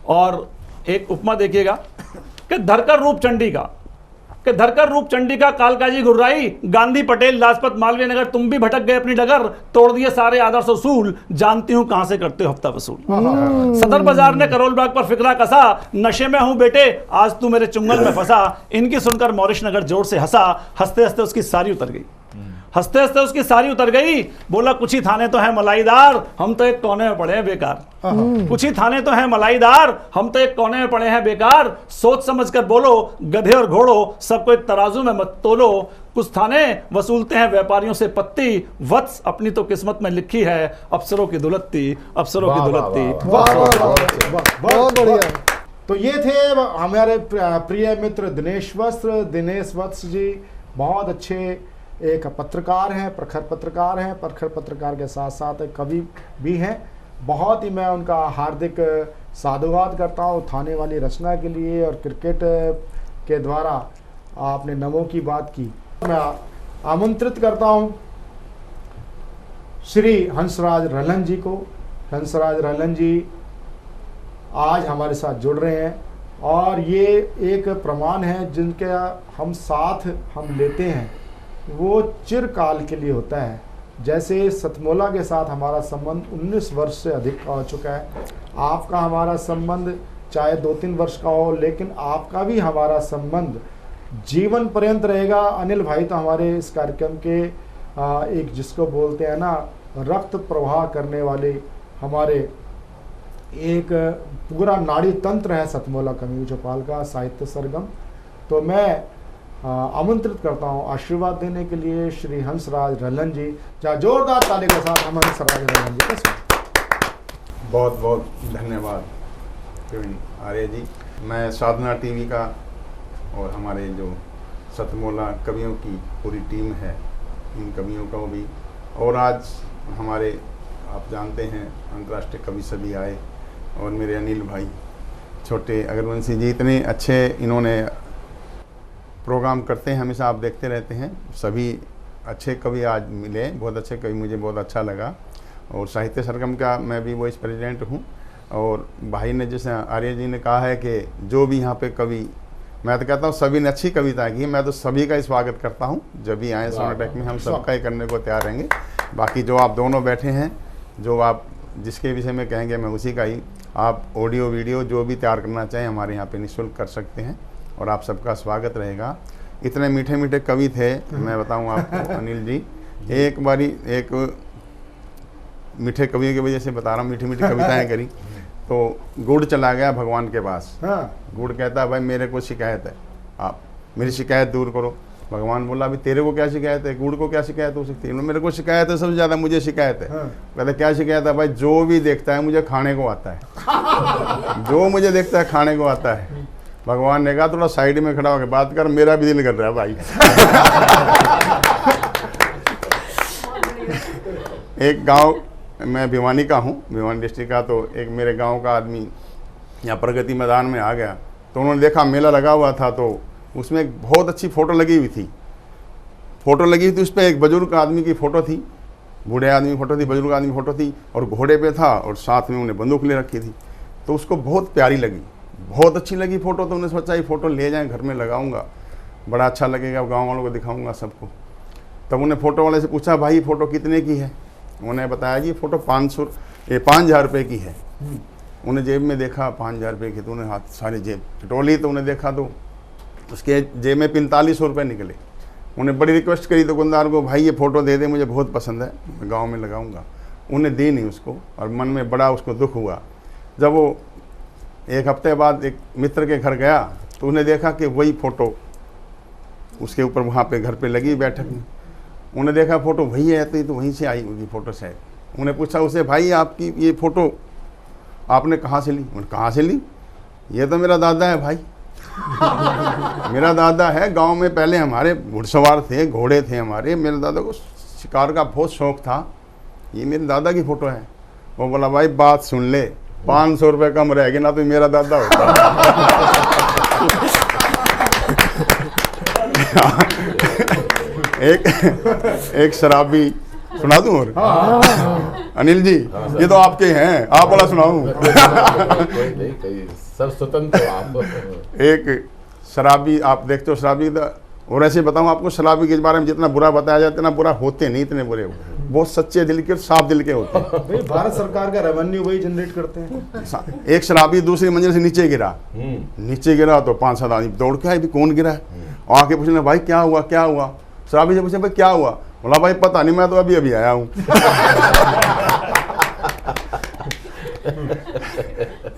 और एक उपमा देखिएगा कि धरकर रूप चंडी का कालकाजी गुर्राई, गांधी पटेल लाजपत मालवीय नगर, तुम भी भटक गए अपनी डगर, तोड़ दिए सारे आदर्श उसूल, जानती हूं कहां से करते हो हफ्ता वसूल। सदर बाजार ने करोल बाग पर फिक्रा कसा, नशे में हूं बेटे आज तू मेरे चुंगल में फंसा। इनकी सुनकर मॉरिश नगर जोर से हंसा, हंसते हंसते उसकी सारी उतर गई, हंसते हंसते उसकी सारी उतर गई। बोला कुछ ही थाने तो है मलाईदार, हम तो एक कोने में पड़े हैं बेकार। कुछ ही थाने तो है मलाईदार, हम तो एक कोने में पड़े हैं बेकार। सोच समझ कर बोलो गधे और घोड़ो, सबको एक तराजू में मत तोलो। कुछ थाने वसूलते हैं व्यापारियों से पत्ती, वत्स अपनी तो किस्मत में लिखी है अफसरों की दुलत्ती, अफसरों की दुलत्ती। बहुत बढ़िया। तो ये थे हमारे प्रिय मित्र दिनेश वत्स जी, बहुत अच्छे एक पत्रकार हैं, प्रखर पत्रकार के साथ साथ कवि भी हैं। बहुत ही मैं उनका हार्दिक साधुवाद करता हूँ थाने वाली रचना के लिए, और क्रिकेट के द्वारा आपने नमों की बात की। मैं आमंत्रित करता हूँ श्री हंसराज रल्हन जी को। हंसराज रल्हन जी आज हमारे साथ जुड़ रहे हैं, और ये एक प्रमाण है जिनके हम लेते हैं वो चिरकाल के लिए होता है। जैसे सतमोला के साथ हमारा संबंध 19 वर्ष से अधिक का हो चुका है, आपका हमारा संबंध चाहे 2-3 वर्ष का हो, लेकिन आपका भी हमारा संबंध जीवन पर्यंत रहेगा। अनिल भाई तो हमारे इस कार्यक्रम के एक जिसको बोलते हैं ना रक्त प्रवाह करने वाले, हमारे एक पूरा नाड़ी तंत्र है सतमोला कवियों की चौपाल का साहित्य सरगम। तो मैं आमंत्रित करता हूँ आशीर्वाद देने के लिए श्री हंसराज रल्हन जी। जोरदार ताली के साथ हम हंसराज रल्हन जी का बहुत बहुत धन्यवाद प्रवीण आर्य जी। मैं साधना टीवी का और हमारे जो सतमोला कवियों की पूरी टीम है, इन कवियों को भी। और आज हमारे आप जानते हैं अंतर्राष्ट्रीय कवि सभी आए, और मेरे अनिल भाई छोटे अग्रवंशी जी इतने अच्छे इन्होंने प्रोग्राम करते हैं, हमेशा आप देखते रहते हैं। सभी अच्छे कवि आज मिले, बहुत अच्छे कवि, मुझे बहुत अच्छा लगा। और साहित्य सरगम का मैं भी वाइस प्रेसिडेंट हूँ। और भाई ने जैसे आर्य जी ने कहा है कि जो भी यहाँ पे कवि, मैं तो कहता हूँ सभी ने अच्छी कविता की, मैं तो सभी का ही स्वागत करता हूँ। जब भी आए सोनाटेक में हम सबका ही करने को तैयार रहेंगे। बाकी जो आप दोनों बैठे हैं, जो आप जिसके विषय में कहेंगे मैं उसी का ही, आप ऑडियो वीडियो जो भी तैयार करना चाहें हमारे यहाँ पे निःशुल्क कर सकते हैं, और आप सबका स्वागत रहेगा। इतने मीठे मीठे कवि थे, मैं बताऊँ आपको अनिल जी, एक बारी एक मीठे कवियों की वजह से बता रहा हूँ, मीठी मीठी कविताएँ करी। तो गुड़ चला गया भगवान के पास। गुड़ कहता है भाई मेरे को शिकायत है, आप मेरी शिकायत दूर करो। भगवान बोला अभी तेरे को क्या शिकायत है, गुड़ को क्या शिकायत हो सकती है? मेरे को शिकायत है, सबसे ज़्यादा मुझे शिकायत है। कहते क्या शिकायत है? भाई जो भी देखता है मुझे खाने को आता है, जो मुझे देखता है खाने को आता है। भगवान ने कहा थोड़ा साइड में खड़ा होकर बात कर, मेरा भी दिल कर रहा है भाई। एक गांव, मैं भिवानी का हूँ, भिवानी डिस्ट्रिक्ट का, तो एक मेरे गांव का आदमी यहाँ प्रगति मैदान में आ गया, तो उन्होंने देखा मेला लगा हुआ था, तो उसमें एक बहुत अच्छी फ़ोटो लगी हुई थी। फ़ोटो लगी हुई थी, उस पर एक बुजुर्ग आदमी की फ़ोटो थी, बूढ़े आदमी की फ़ोटो थी, बुजुर्ग आदमी की फ़ोटो थी, और घोड़े पे था, और साथ में उन्हें बंदूक ले रखी थी। तो उसको बहुत प्यारी लगी, बहुत अच्छी लगी फ़ोटो। तो उन्हें सोचा ये फ़ोटो ले जाएँ, घर में लगाऊंगा, बड़ा अच्छा लगेगा, गाँव वालों को दिखाऊँगा सबको। तब उन्हें फ़ोटो वाले से पूछा भाई फ़ोटो कितने की है? उन्हें बताया जी फ़ोटो 5,000 रुपये की है। उन्हें जेब में देखा 5,000 रुपये की, तो उन्हें हाथ सारी जेब टटोली, तो उन्हें देखा तो उसके जेब में 4500 रुपये निकले। उन्हें बड़ी रिक्वेस्ट करी दुकानदार को, भाई ये फ़ोटो दे दे, मुझे बहुत पसंद है, मैं गाँव में लगाऊंगा। उन्हें दी नहीं उसको, और मन में बड़ा उसको दुख हुआ। जब वो एक हफ्ते बाद एक मित्र के घर गया, तो उन्हें देखा कि वही फ़ोटो उसके ऊपर वहाँ पे घर पे लगी बैठक में। उन्हें देखा फ़ोटो वही है, तो ये तो वहीं से आई होगी फ़ोटो शायद। उन्हें पूछा उसे, भाई आपकी ये फ़ोटो आपने कहाँ से ली? उन्होंने कहाँ से ली? ये तो मेरा दादा है भाई। मेरा दादा है, गांव में पहले हमारे घुड़सवार थे, घोड़े थे हमारे, मेरे दादा को शिकार का बहुत शौक था, ये मेरे दादा की फ़ोटो है। वो बोला भाई बात सुन ले, 500 रुपये कम रहेगी ना तो मेरा दादा होता। एक शराबी सुना दूं? और अनिल जी ये तो आपके हैं, आप वाला सुनाऊं? सब स्वतंत्र आप। एक शराबी, आप देखते हो शराबी, और ऐसे बताऊं आपको, शराबी के बारे में जितना बुरा बताया जाए इतना बुरा होते नहीं, इतने बुरे बहुत सच्चे दिल के, साफ दिल के होते हैं। भारत सरकार का रेवेन्यू वही जनरेट करते हैं। एक शराबी दूसरी मंजिल से नीचे गिरा तो 5-7 आदमी दौड़ के आए, भी कौन गिरा है? और आके पूछने भाई क्या हुआ क्या हुआ? शराबी से पूछे भाई क्या हुआ? बोला भाई पता नहीं, मैं तो अभी अभी आया हूँ।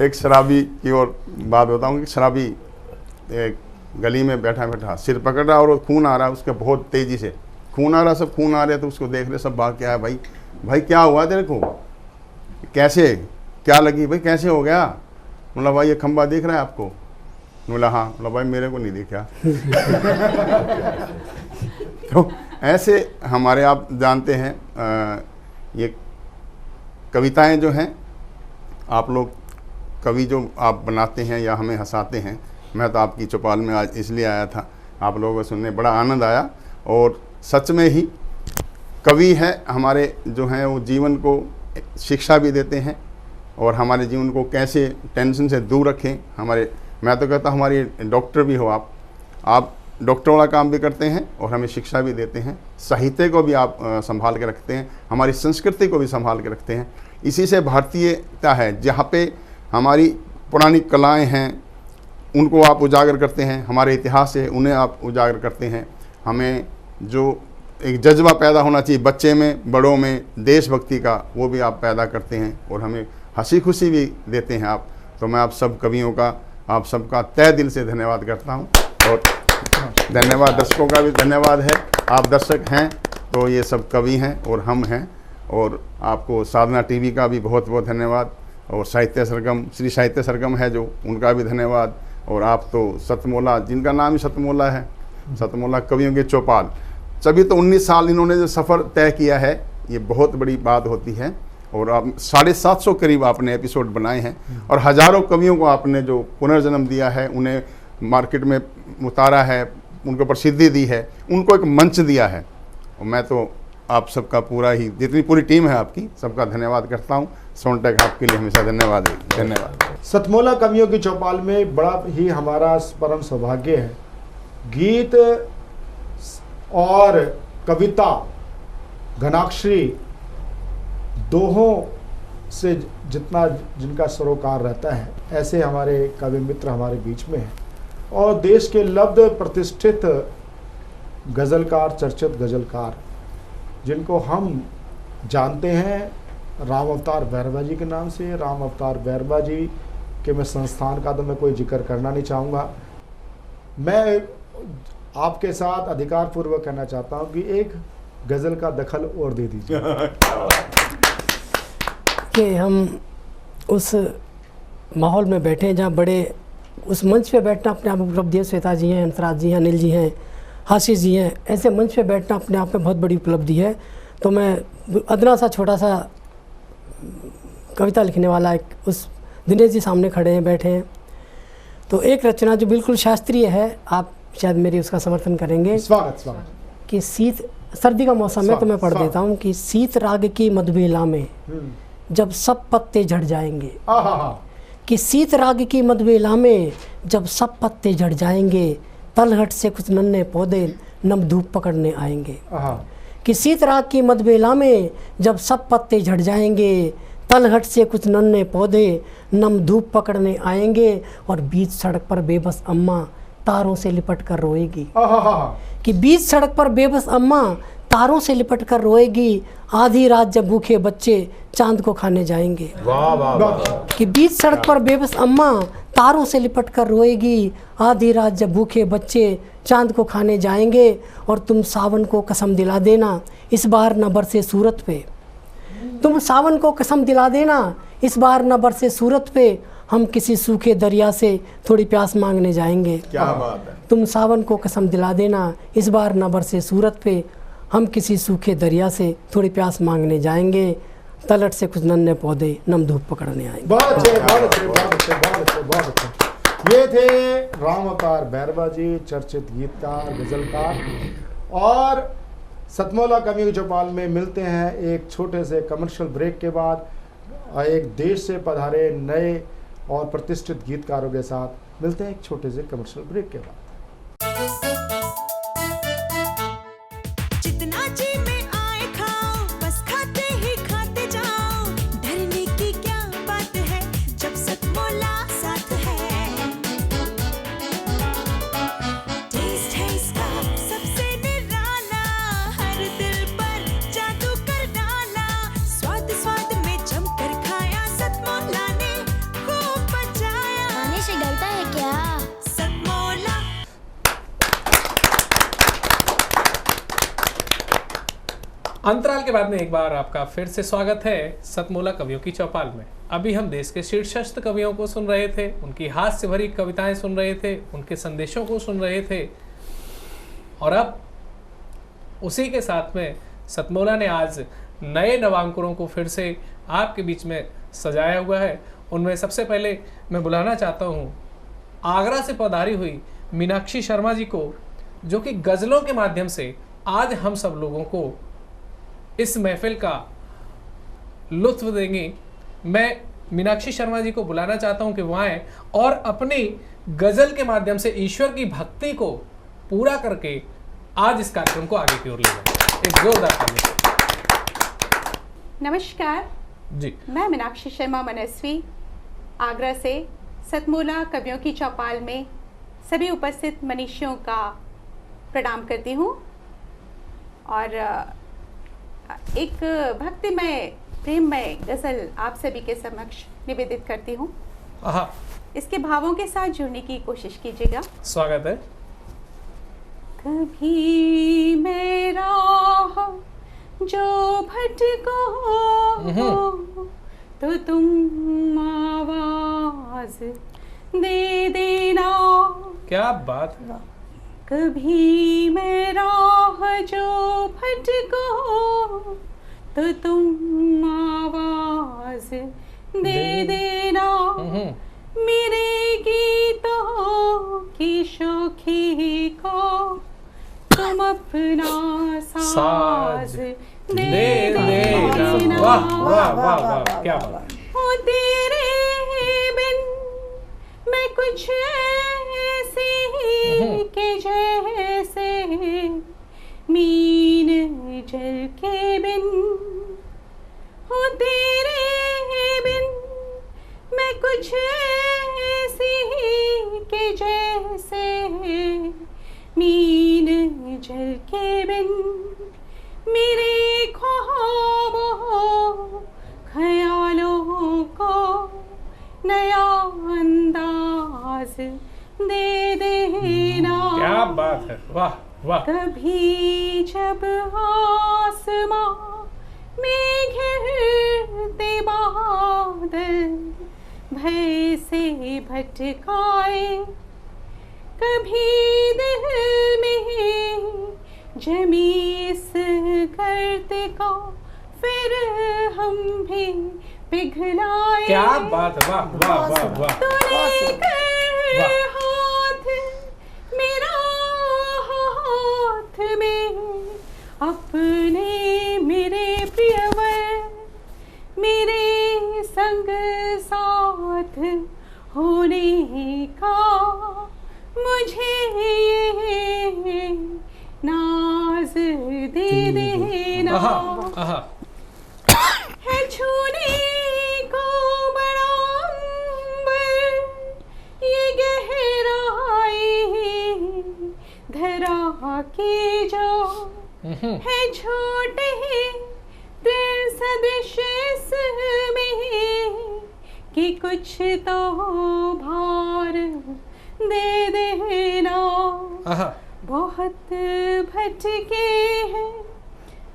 एक शराबी की और बात बताऊँ कि शराबी एक गली में बैठा बैठा सिर पकड़ रहा, और खून आ रहा है उसके, बहुत तेजी से खून आ रहा, सब खून आ रहे, तो उसको देख रहे सब, भाग के आया, भाई भाई क्या हुआ तेरे को, कैसे क्या लगी भाई, कैसे हो गया? बोला भाई ये खंबा दिख रहा है आपको? बोला हाँ। बोला भाई मेरे को नहीं दिखा। तो ऐसे हमारे, आप जानते हैं ये कविताएं जो हैं, आप लोग कवि जो आप बनाते हैं या हमें हंसाते हैं, मैं तो आपकी चौपाल में आज इसलिए आया था, आप लोगों को सुनने बड़ा आनंद आया। और सच में ही कवि है हमारे जो हैं, वो जीवन को शिक्षा भी देते हैं, और हमारे जीवन को कैसे टेंशन से दूर रखें। हमारे, मैं तो कहता हूँ हमारी डॉक्टर भी हो आप डॉक्टर वाला काम भी करते हैं, और हमें शिक्षा भी देते हैं, साहित्य को भी आप संभाल के रखते हैं, हमारी संस्कृति को भी संभाल के रखते हैं। इसी से भारतीयता है, जहाँ पे हमारी पुरानी कलाएं हैं उनको आप उजागर करते हैं, हमारे इतिहास है उन्हें आप उजागर करते हैं। हमें जो एक जज्बा पैदा होना चाहिए बच्चे में, बड़ों में, देशभक्ति का, वो भी आप पैदा करते हैं, और हमें हंसी खुशी भी देते हैं आप। तो मैं आप सब कवियों का, आप सबका तहे दिल से धन्यवाद करता हूँ, और धन्यवाद दर्शकों का भी धन्यवाद है। आप दर्शक हैं तो ये सब कवि हैं और हम हैं, और आपको साधना टीवी का भी बहुत बहुत धन्यवाद, और साहित्य सरगम, श्री साहित्य सरगम है जो, उनका भी धन्यवाद। और आप तो सतमोला, जिनका नाम ही सतमोला है, सतमोला कवियों के चौपाल। तभी तो 19 साल इन्होंने जो सफ़र तय किया है, ये बहुत बड़ी बात होती है। और आप 750 करीब आपने एपिसोड बनाए हैं और हज़ारों कवियों को आपने जो पुनर्जन्म दिया है, उन्हें मार्केट में उतारा है, उनको प्रसिद्धि दी है, उनको एक मंच दिया है। और मैं तो आप सबका पूरा ही, जितनी पूरी टीम है आपकी, सबका धन्यवाद करता हूँ। सोनटेक आपके लिए हमेशा धन्यवाद है। धन्यवाद। सतमोला कवियों की चौपाल में बड़ा ही हमारा परम सौभाग्य है, गीत और कविता, घनाक्षरी दोहों से जितना जिनका सरोकार रहता है, ऐसे हमारे कवि मित्र हमारे बीच में हैं। और देश के लब्ध प्रतिष्ठित गज़लकार, चर्चित गज़लकार, जिनको हम जानते हैं राम अवतार बैरवा जी के नाम से। राम अवतार बैरवा जी के मैं संस्थान का तो मैं कोई जिक्र करना नहीं चाहूँगा। मैं आपके साथ अधिकार पूर्वक कहना चाहता हूँ कि एक गज़ल का दखल और दे दीजिए कि हम उस माहौल में बैठे हैं जहाँ बड़े, उस मंच पे बैठना अपने आप में उपलब्धि है। श्वेता जी हैं, हंसराज जी हैं, अनिल जी हैं, आशीष जी हैं, ऐसे मंच पे बैठना अपने आप में बहुत बड़ी उपलब्धि है। तो मैं अदना सा छोटा सा कविता लिखने वाला एक, उस दिनेश जी सामने खड़े हैं, बैठे हैं। तो एक रचना जो बिल्कुल शास्त्रीय है, आप शायद मेरी उसका समर्थन करेंगे। स्वागत। कि सर्दी का मौसम है तो मैं पढ़ देता हूँ कि शीत राग की मधुबेला में जब सब पत्ते झड़ जाएंगे, कि शीत राग की मधुबेला में जब सब पत्ते झड़ जाएंगे, तलहट से कुछ नन्हे पौधे नम धूप पकड़ने आएंगे। कि शीत राग की मधुबेला में जब सब पत्ते झड़ जाएंगे, तलहट से कुछ नन्हे पौधे नम धूप पकड़ने आएंगे, और बीच सड़क पर बेबस अम्मा तारों से लिपट कर रोएगी। कि बीच सड़क पर बेबस अम्मा तारों से लिपट कर रोएगी, आधी रात जब भूखे बच्चे चांद को खाने जाएंगे। वाह वाह वाह। कि बीच सड़क पर बेबस अम्मा तारों से लिपट कर रोएगी, आधी रात जब भूखे बच्चे चांद को खाने जाएंगे, और तुम सावन को कसम दिला देना इस बार न बरसे सूरत पे। तुम सावन को कसम दिला देना इस बार न बरसे सूरत पे, हम किसी सूखे दरिया से थोड़ी प्यास मांगने जाएंगे। क्या बात है। तुम सावन को कसम दिला देना इस बार न बरसे सूरत पे, हम किसी सूखे दरिया से थोड़ी प्यास मांगने जाएंगे, तलट से कुछ नन्हे पौधे नम धूप पकड़ने आएंगे। बहुत अच्छे, बहुत अच्छे, बहुत अच्छे, बहुत अच्छे, बहुत अच्छे। ये थे राम अवतार बैरवा जी, चर्चित गीतकार, गजलकार। और सतमोला कवियों की चौपाल में मिलते हैं एक छोटे से कमर्शियल ब्रेक के बाद, एक देश से पधारे नए और प्रतिष्ठित गीतकारों के साथ मिलते हैं एक छोटे से कमर्शियल ब्रेक के बाद। जितना जी में आए खाओ, बस खाते ही खाते जाओ, डरने की क्या बात है जब सतमोला साथ है। टेस्ट है इसका सबसे निराला, हर दिल पर जादू कर डाला, स्वाद स्वाद में जमकर खाया, सतमोला ने खूब बचाया। खाने से डरता है क्या? सतमोला। अंतराल के बाद में एक बार आपका फिर से स्वागत है सतमोला कवियों की चौपाल में। अभी हम देश के शीर्षस्थ कवियों को सुन रहे थे, उनकी हास्य भरी कविताएं सुन रहे थे, उनके संदेशों को सुन रहे थे, और अब उसी के साथ में सतमोला ने आज नए नवांकुरों को फिर से आपके बीच में सजाया हुआ है। उनमें सबसे पहले मैं बुलाना चाहता हूँ आगरा से पधारी हुई मीनाक्षी शर्मा जी को, जो कि गज़लों के माध्यम से आज हम सब लोगों को इस महफिल का लुत्फ देंगी। मैं मीनाक्षी शर्मा जी को बुलाना चाहता हूं कि वो आए और अपनी गज़ल के माध्यम से ईश्वर की भक्ति को पूरा करके आज इस कार्यक्रम को आगे की ओर ले जाएं। एक जोरदार ताली। नमस्कार जी, मैं मीनाक्षी शर्मा मनस्वी आगरा से सतमोला कवियों की चौपाल में सभी उपस्थित मनीषियों का प्रणाम करती हूँ और एक भक्तिमय प्रेममय गज़ल आप सभी के समक्ष निवेदित करती हूँ। इसके भावों के साथ जुड़ने की कोशिश कीजिएगा। स्वागत है। कभी मैं राह जो भटको तो तुम आवाज दे देना। क्या बात है। कभी मैं राह जो भटको तो तुम आवाज दे देना, मेरे गीतों की शौखी को तुम अपना साज दे देना। वाह वाह वाह वाह, क्या बात। हो तेरे बिन मैं कुछ ऐसे ही के जैसे मीन जल के बिन, हो तेरे बिन मैं कुछ ऐसे ही के जैसे मीन जल के बिन, मेरे ख्वाबों ख्यालों को नया अंदाज दे देना। क्या बात है, वाह वाह। कभी जब आसमां में घिरते बादल भय से भटकाए, कभी दिल में जमी इस करते को फिर हम भी पिघलाए। क्या बात, वाह वाह वाह वाह। तूने कर हाथ मेरा हाथ में अपने मेरे प्रियवर, मेरे संग साथ होने का मुझे ये नाज दे देना। है छूने को बड़ा अंबर ये गहराई धरा के जो है छोटे दिल सदृश इसमें कि कुछ तो भार दे देना। बहुत भटके हैं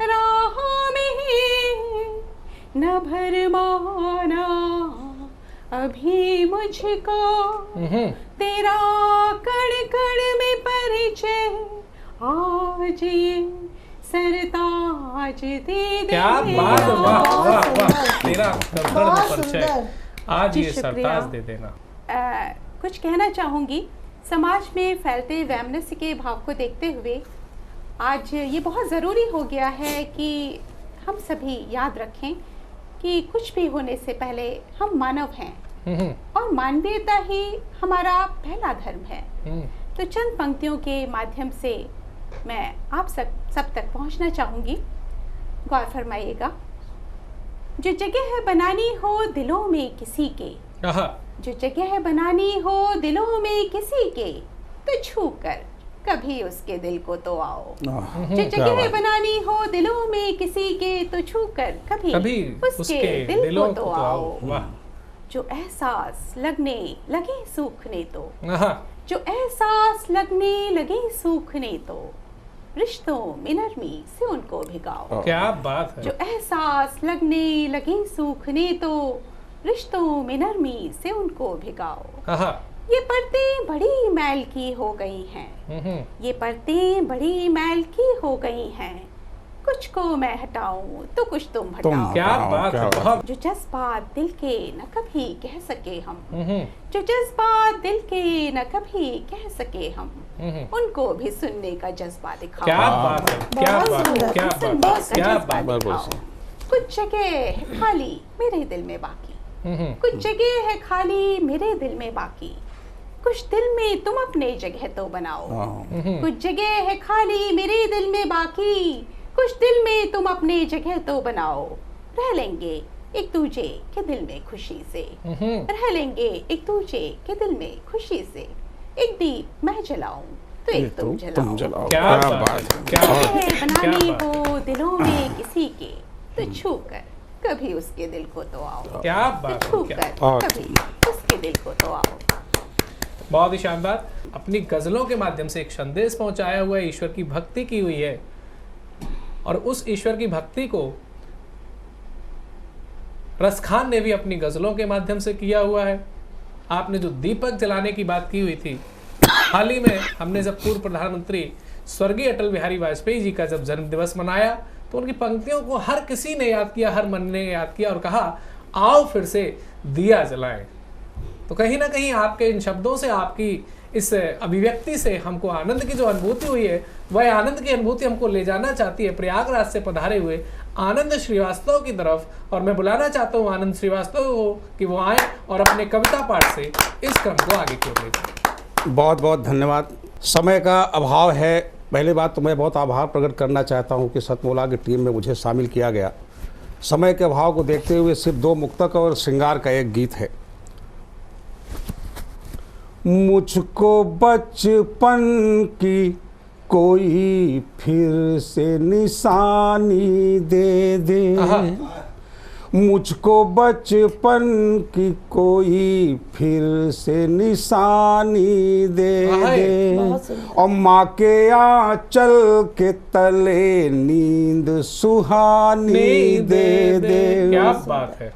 राहों में न भरमाना अभी मुझको तेरा कण कण में परिचय आज ये सरताज दे। क्या बात, वाह वाह वाह। तेरा कण कण में परिचय आज ये सरताज दे देना। कुछ कहना चाहूँगी। समाज में फैलते वैमनस्य के भाव को देखते हुए आज ये बहुत ज़रूरी हो गया है कि हम सभी याद रखें कि कुछ भी होने से पहले हम मानव हैं और मानवीयता ही हमारा पहला धर्म है। तो चंद पंक्तियों के माध्यम से मैं आप सब तक पहुंचना चाहूँगी। गौर फरमाइएगा। जो जगह है बनानी हो दिलों में किसी के, जो जगह है बनानी हो दिलों में किसी के, तो छू कर कभी उसके दिल को तो आओ। जो जगह है बनानी हो दिलों में किसी के, तो छू कर कभी उसके दिल को तो आओ। जो एहसास लगने लगे सूखने तो, जो एहसास लगने लगे सूखने तो, रिश्तों में नरमी से उनको भिगाओ। क्या बात है। जो एहसास लगने लगे सूखने तो, रिश्तों में नरमी से उनको भिगाओ। ये परतें बड़ी मैल की हो गई हैं, ये परतें बड़ी मैल की हो गई हैं, कुछ को मैं हटाऊं तो कुछ तुम हटाओ। क्या बात है। जो जज्बात दिल के न कभी कह सके हम, जो जज्बात दिल के न कभी कह सके हम, उनको भी सुनने का जज्बा दिखाओ। क्या बात है, क्या बात है, क्या बात, क्या बात। कुछ जगह है खाली मेरे दिल में बाकी, कुछ जगह है खाली मेरे दिल में बाकी, कुछ दिल में तुम अपने जगह तो बनाओ। कुछ जगह है खाली मेरे दिल में बाकी, कुछ दिल में तुम अपने जगह तो बनाओ। रह लेंगे एक दूजे के दिल में खुशी से, रह लेंगे एक दूजे के दिल में खुशी से। एक दीप मैं जलाऊं तो एक तुम जलाओ। क्या बात, क्या बनानी हो दिलों में किसी के, तो छू कर कभी उसके दिल को तो आओ। क्या बात, छू कर कभी उसके दिल को तो आओ। बहुत ही शानदार। अपनी गजलों के माध्यम से एक संदेश पहुंचाया हुआ है, ईश्वर की भक्ति की हुई है, और उस ईश्वर की भक्ति को रस खान ने भी अपनी गजलों के माध्यम से किया हुआ है। आपने जो दीपक जलाने की बात की हुई थी, हाल ही में हमने जब पूर्व प्रधानमंत्री स्वर्गीय अटल बिहारी वाजपेयी जी का जब जन्म दिवस मनाया तो उनकी पंक्तियों को हर किसी ने याद किया, हर मन ने याद किया और कहा आओ फिर से दिया जलाएं। तो कहीं ना कहीं आपके इन शब्दों से, आपकी इस अभिव्यक्ति से हमको आनंद की जो अनुभूति हुई है, वह आनंद की अनुभूति हमको ले जाना चाहती है प्रयागराज से पधारे हुए आनंद श्रीवास्तव की तरफ। और मैं बुलाना चाहता हूँ आनंद श्रीवास्तव को कि वो आए और अपने कविता पाठ से इस क्रम को आगे की ओर ले जाएं। बहुत बहुत धन्यवाद। समय का अभाव है। पहली बात तो मैं बहुत आभार प्रकट करना चाहता हूं कि सतमोला की टीम में मुझे शामिल किया गया। समय के अभाव को देखते हुए सिर्फ 2 मुक्तक और श्रृंगार का एक गीत है। मुझको बचपन की कोई फिर से निशानी दे दे, मुझको बचपन की कोई फिर से निशानी दे दे, और माँ के आंचल के तले नींद सुहानी दे दे। क्या बात है।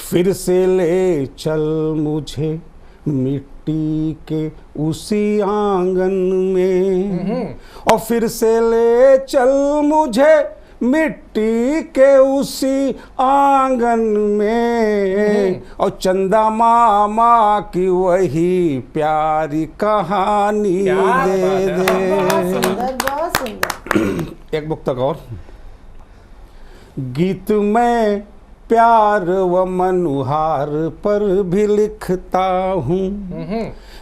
फिर से ले चल मुझे मिट्टी के उसी आंगन में, और फिर से ले चल मुझे मिट्टी के उसी आंगन में, और चंदा मामा की वही प्यारी कहानी दे दे। बहुत सुंदर। एक मुक्तक और। गीत में प्यार व मनुहार पर भी लिखता हूँ,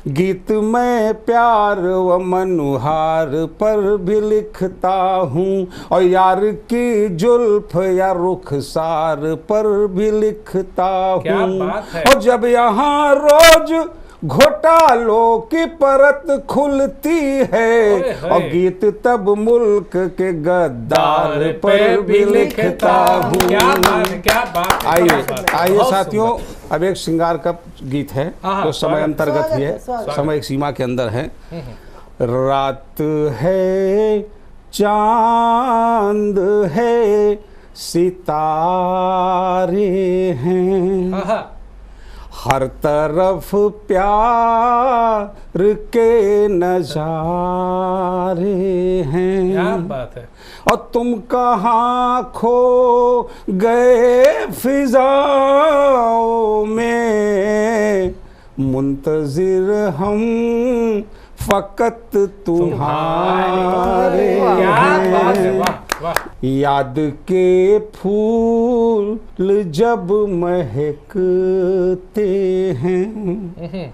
गीत में प्यार व मनुहार पर भी लिखता हूँ, और यार की जुल्फ या रुखसार पर भी लिखता हूँ। और जब यहाँ रोज घोटालों की परत खुलती है, और गीत तब मुल्क के गद्दार पर भी लिखता हूँ। आइए साथियों, अब एक श्रृंगार का गीत है जो समय अंतर्गत ही है, समय एक सीमा के अंदर है। रात है, चांद है, सितारे हैं, हर तरफ प्यार के नजारे हैं। क्या बात है। और तुम कहाँ खो गए फिजाओं में, मुंतजिर हम फकत तुम्हारे हैं। याद के फूल जब महकते हैं,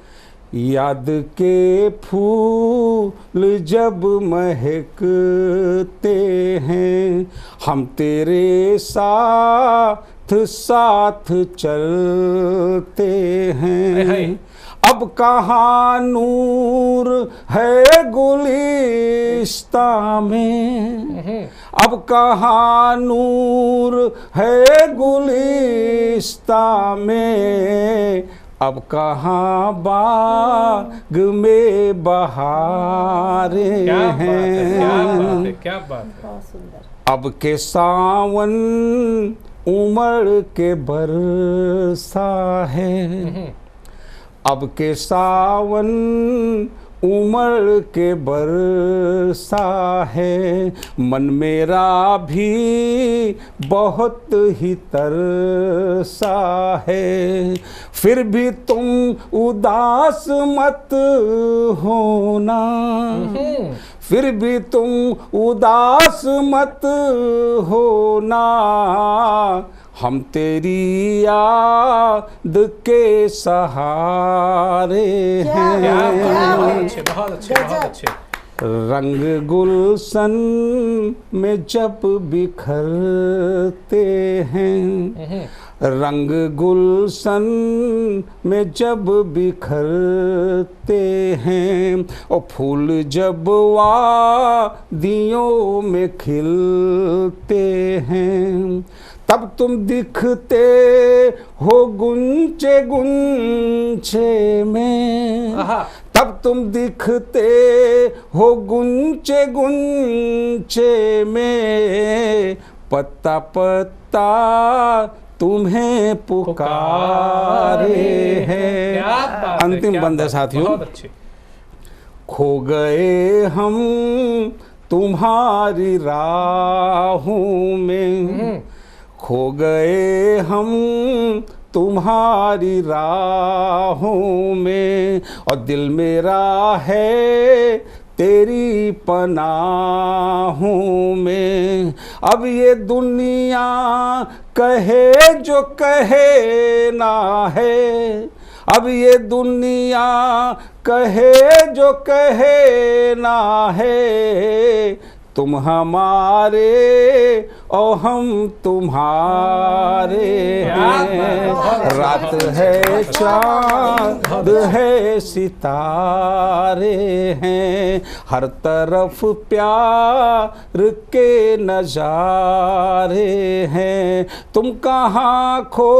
याद के फूल जब महकते हैं, हम तेरे साथ साथ चलते हैं। अब कहाँ नूर है गुलिस्ता में, अब कहाँ नूर है गुलिस्ता में, अब कहाँ बाग में बहारे हैं। क्या बात है। अब के सावन उमड़ के बरसा है, अब के सावन उमड़ के बरसा है, मन मेरा भी बहुत ही तरसा है। फिर भी तुम उदास मत होना, फिर भी तुम उदास मत होना, हम तेरी याद के सहारे हैं। बहुत अच्छे। रंग गुलशन में जब बिखरते हैं, रंग गुलशन में जब बिखरते हैं, और फूल जब वादियों में खिलते हैं, तब तुम दिखते हो गुंचे गुंचे में, तब तुम दिखते हो गुंचे गुंचे में, पत्ता पत्ता तुम्हें पुकारे हैं। अंतिम बंद है साथियों। खो गए हम तुम्हारी राहों में, खो गए हम तुम्हारी राहों में, और दिल मेरा है तेरी पनाहों में। अब ये दुनिया कहे जो कहे ना है, अब ये दुनिया कहे जो कहे ना है, तुम हमारे और हम तुम्हारे हैं। रात है चाँद है सितारे हैं, हर तरफ प्यार के नजारे हैं। तुम कहाँ खो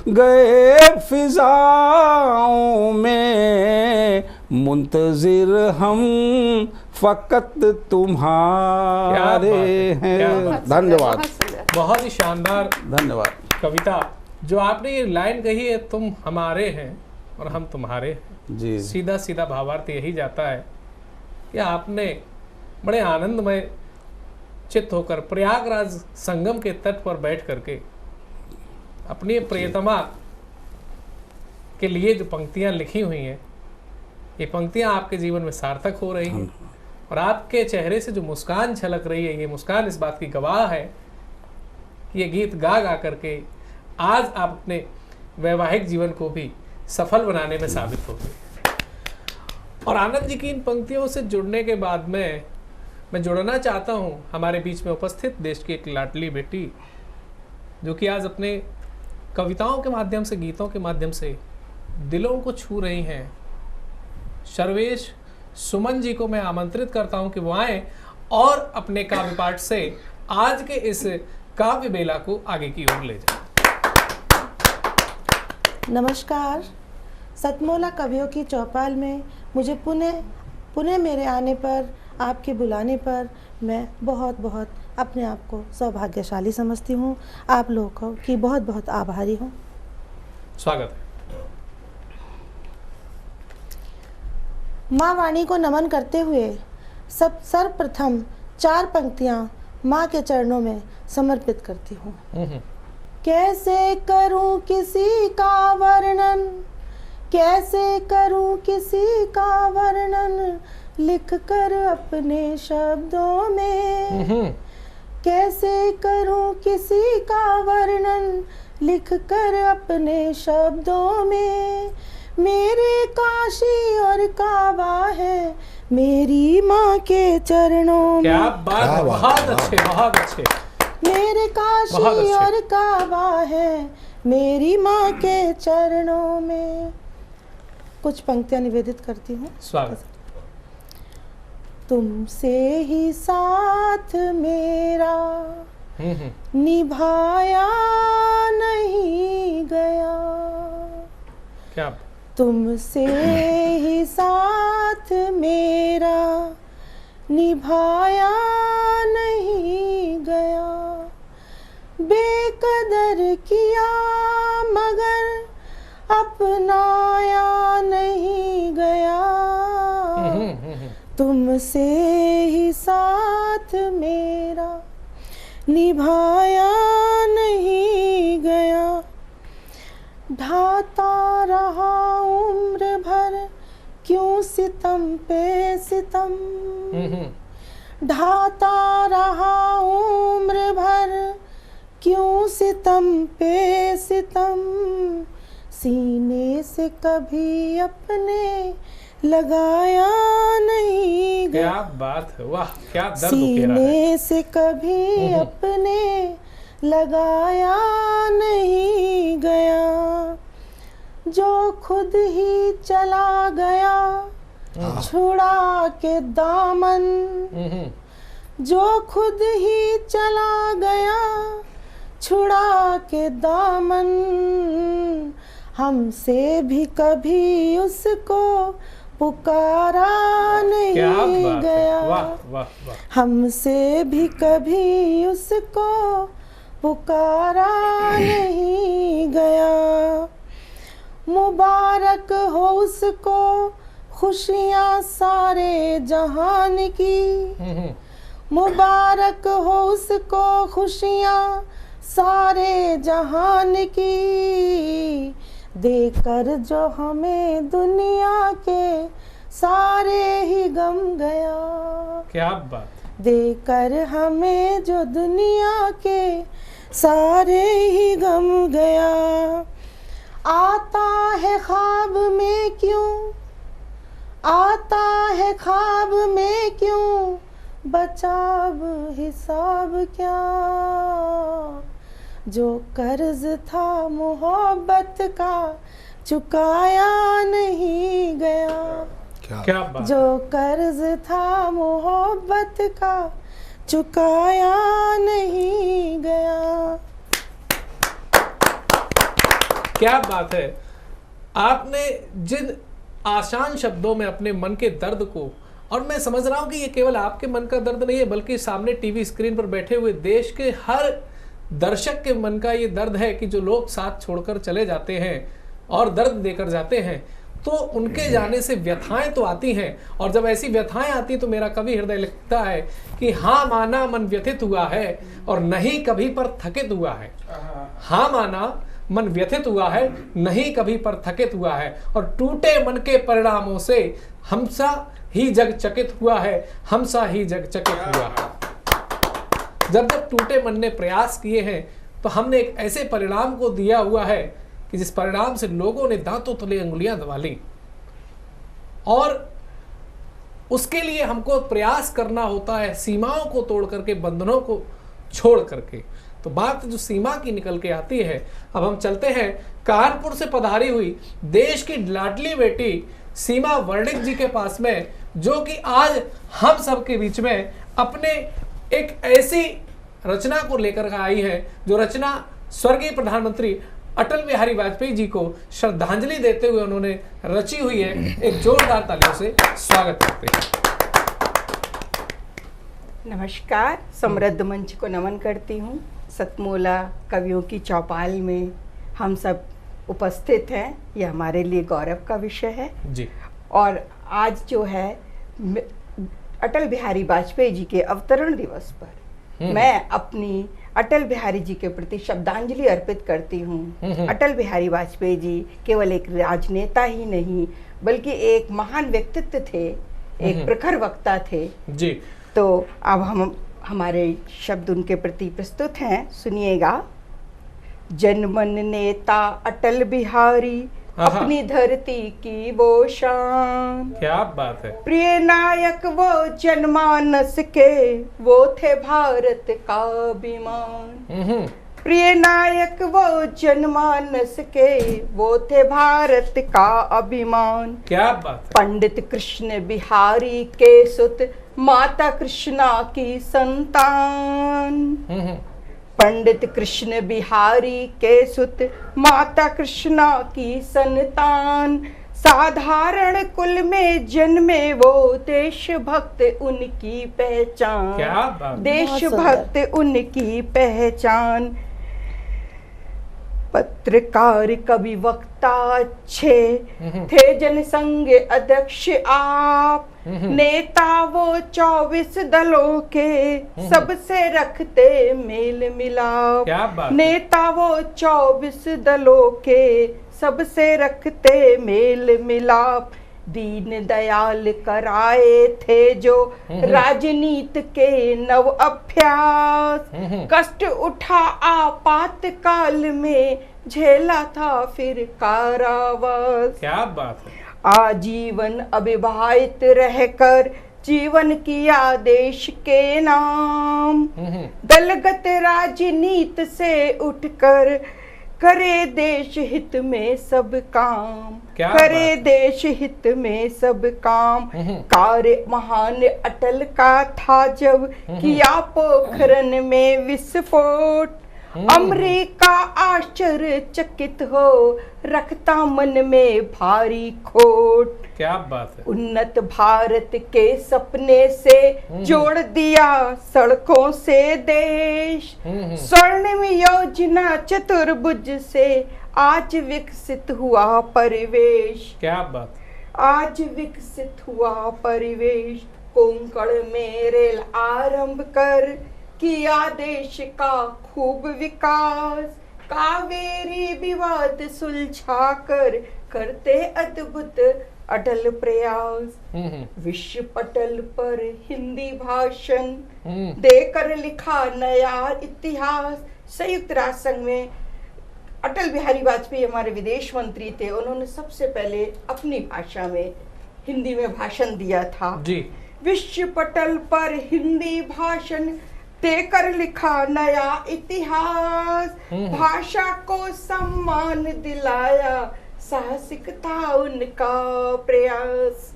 गए फिजाओं में, मुंतजिर हम फकत तुम्हारे हैं। धन्यवाद। बहुत ही शानदार धन्यवाद। कविता जो आपने ये लाइन कही है, तुम हमारे हैं और हम तुम्हारे हैं, जी सीधा सीधा भावार्थ यही जाता है कि आपने बड़े आनंदमय चित्त होकर प्रयागराज संगम के तट पर बैठ करके अपनी प्रियतमा के लिए जो पंक्तियां लिखी हुई हैं, ये पंक्तियां आपके जीवन में सार्थक हो रही हैं और आपके चेहरे से जो मुस्कान झलक रही है, ये मुस्कान इस बात की गवाह है कि ये गीत गा गा करके आज आप अपने वैवाहिक जीवन को भी सफल बनाने में साबित हो गए। और आनंद जी की इन पंक्तियों से जुड़ने के बाद में मैं जुड़ना चाहता हूँ हमारे बीच में उपस्थित देश की एक लाडली बेटी, जो कि आज अपने कविताओं के माध्यम से, गीतों के माध्यम से दिलों को छू रही हैं। सर्वेश सुमन जी को मैं आमंत्रित करता हूं कि वो आए और अपने काव्य पाठ से आज के इस काव्य बेला को आगे की ओर ले जाए। नमस्कार। सतमोला कवियों की चौपाल में मुझे पुनः मेरे आने पर, आपके बुलाने पर मैं बहुत बहुत अपने आप को सौभाग्यशाली समझती हूँ। आप लोगों की बहुत बहुत आभारी हूँ। स्वागत है। माँ वाणी को नमन करते हुए सर्वप्रथम 4 पंक्तियाँ माँ के चरणों में समर्पित करती हूँ। कैसे करूँ किसी का वर्णन, कैसे करूँ किसी का वर्णन, लिख कर अपने शब्दों में। कैसे करूँ किसी का वर्णन, लिख कर अपने शब्दों में। मेरे काशी और काबा है मेरी माँ के चरणों में। क्या बात है, बहुत अच्छे, बहुत अच्छे। मेरे काशी और काबा है मेरी माँ के चरणों में। कुछ पंक्तियाँ निवेदित करती हूँ। स्वागत। तुमसे ही साथ मेरा निभाया नहीं गया, क्या तुमसे ही साथ मेरा निभाया नहीं गया। बेकदर किया मगर अपनाया नहीं गया, तुमसे ही साथ मेरा निभाया नहीं गया। ढाता रहा उम्र भर क्यों सितम पे सितम, ढाता रहा उम्र भर क्यों सितम पे सितम। सीने से कभी अपने लगाया नहीं गया। क्या बात है, वाह क्या दर्द उकेरा है। सीने से कभी अपने लगाया नहीं गया। जो खुद ही चला गया छुड़ा के दामन, जो खुद ही चला गया छुड़ा के दामन। हमसे भी कभी उसको पुकारा नहीं गया। वाह वाह वाह। हमसे भी कभी उसको पुकारा नहीं गया। मुबारक हो उसको खुशियाँ सारे जहान की, मुबारक हो उसको खुशियाँ सारे जहान की, देकर जो हमें दुनिया के सारे ही गम गया। क्या बात, देकर हमें जो दुनिया के सारे ही गम गया। आता है ख्वाब में क्यों, आता है ख्वाब में क्यों, बचाव हिसाब क्या, जो कर्ज था मोहब्बत का चुकाया नहीं गया। क्या बात, जो कर्ज था मोहब्बत का चुकाया नहीं गया। क्या बात है। आपने जिन आसान शब्दों में अपने मन के दर्द को, और मैं समझ रहा हूं कि ये केवल आपके मन का दर्द नहीं है, बल्कि सामने टीवी स्क्रीन पर बैठे हुए देश के हर दर्शक के मन का ये दर्द है कि जो लोग साथ छोड़कर चले जाते हैं और दर्द देकर जाते हैं, तो उनके जाने से व्यथाएं तो आती हैं, और जब ऐसी व्यथाएं आती हैं तो मेरा कवि हृदय लिखता है कि हाँ माना मन व्यथित हुआ है और नहीं कभी पर थकित हुआ है। हाँ माना मन व्यथित हुआ है, नहीं कभी पर थकित हुआ है, और टूटे मन के परिणामों से हमसा ही जग चकित हुआ है, हमसा ही जग चकित हुआ है। जब जब टूटे मन ने प्रयास किए हैं तो हमने एक ऐसे परिणाम को दिया हुआ है कि जिस परिणाम से लोगों ने दांतों तले अंगुलियां दबा ली, और उसके लिए हमको प्रयास करना होता है सीमाओं को तोड़ करके, बंधनों को छोड़ करके। तो बात जो सीमा की निकल के आती है, अब हम चलते हैं कानपुर से पधारी हुई देश की लाडली बेटी सीमा वर्णिक जी के पास में, जो कि आज हम सब के बीच में अपने एक ऐसी रचना को लेकर आई है, जो रचना स्वर्गीय प्रधानमंत्री अटल बिहारी वाजपेयी जी को श्रद्धांजलि देते हुए उन्होंने रची हुई है। एक जोरदार तालियों से स्वागत करते हैं। नमस्कार, समृद्ध मंच को नमन करती हूँ। सतमोला कवियों की चौपाल में हम सब उपस्थित हैं, यह हमारे लिए गौरव का विषय है जी। और आज जो है अटल बिहारी वाजपेयी जी के अवतरण दिवस पर मैं अपनी अटल बिहारी जी के प्रति श्रद्धांजलि अर्पित करती हूँ। अटल बिहारी वाजपेयी जी केवल एक राजनेता ही नहीं, बल्कि एक महान व्यक्तित्व थे, एक प्रखर वक्ता थे जी। तो अब हम हमारे शब्द उनके प्रति प्रस्तुत हैं, सुनिएगा। जनमन नेता अटल बिहारी, अपनी धरती की वो शान। क्या बात है। प्रिय नायक वो जनमानस के, वो थे भारत का अभिमान। प्रिय नायक वो जनमानस के, वो थे भारत का अभिमान। क्या बात। पंडित कृष्ण बिहारी के सुत, माता कृष्णा की संतान। पंडित कृष्ण बिहारी के सुत, माता कृष्णा की संतान। साधारण कुल में जन्मे वो, देशभक्त उनकी पहचान। क्या बात। देशभक्त उनकी पहचान। पत्रकार कवि वक्ता अच्छे थे, जनसंघ अध्यक्ष आप। नेता वो 24 दलों के, सबसे रखते मेल मिलाप। क्या बात। नेता वो 24 दलों के, सबसे रखते मेल मिलाप। दीन दयाल कराए थे जो राजनीति के नव अभ्यास। कष्ट उठा आपातकाल में, झेला था फिर कारावास। क्या बात है। आजीवन अविवाहित रहकर जीवन किया देश के नाम। दलगत राजनीति से उठकर करे देश हित में सब काम। करे देश हित में सब काम। कार्य महान अटल का था जब किया पोखरन में विस्फोट। अमेरिका आश्चर्यचकित हो, रखता मन में भारी खोट। क्या बात है। उन्नत भारत के सपने से जोड़ दिया सड़कों से देश। स्वर्णिम योजना चतुर्भुज से आज विकसित हुआ परिवेश। क्या बात। आज विकसित हुआ परिवेश, कोंकण में रेल आरंभ कर किया देश का खूब विकास, कावेरी विवाद सुलझा कर करते अद्भुत अटल प्रयास, विश्व पटल पर हिंदी भाषण देकर लिखा नया इतिहास। संयुक्त राष्ट्र संघ में अटल बिहारी वाजपेयी हमारे विदेश मंत्री थे, उन्होंने सबसे पहले अपनी भाषा में हिंदी में भाषण दिया था जी। विश्व पटल पर हिंदी भाषण देकर लिखा नया इतिहास, भाषा को सम्मान दिलाया, साहसिक था उनका प्रयास।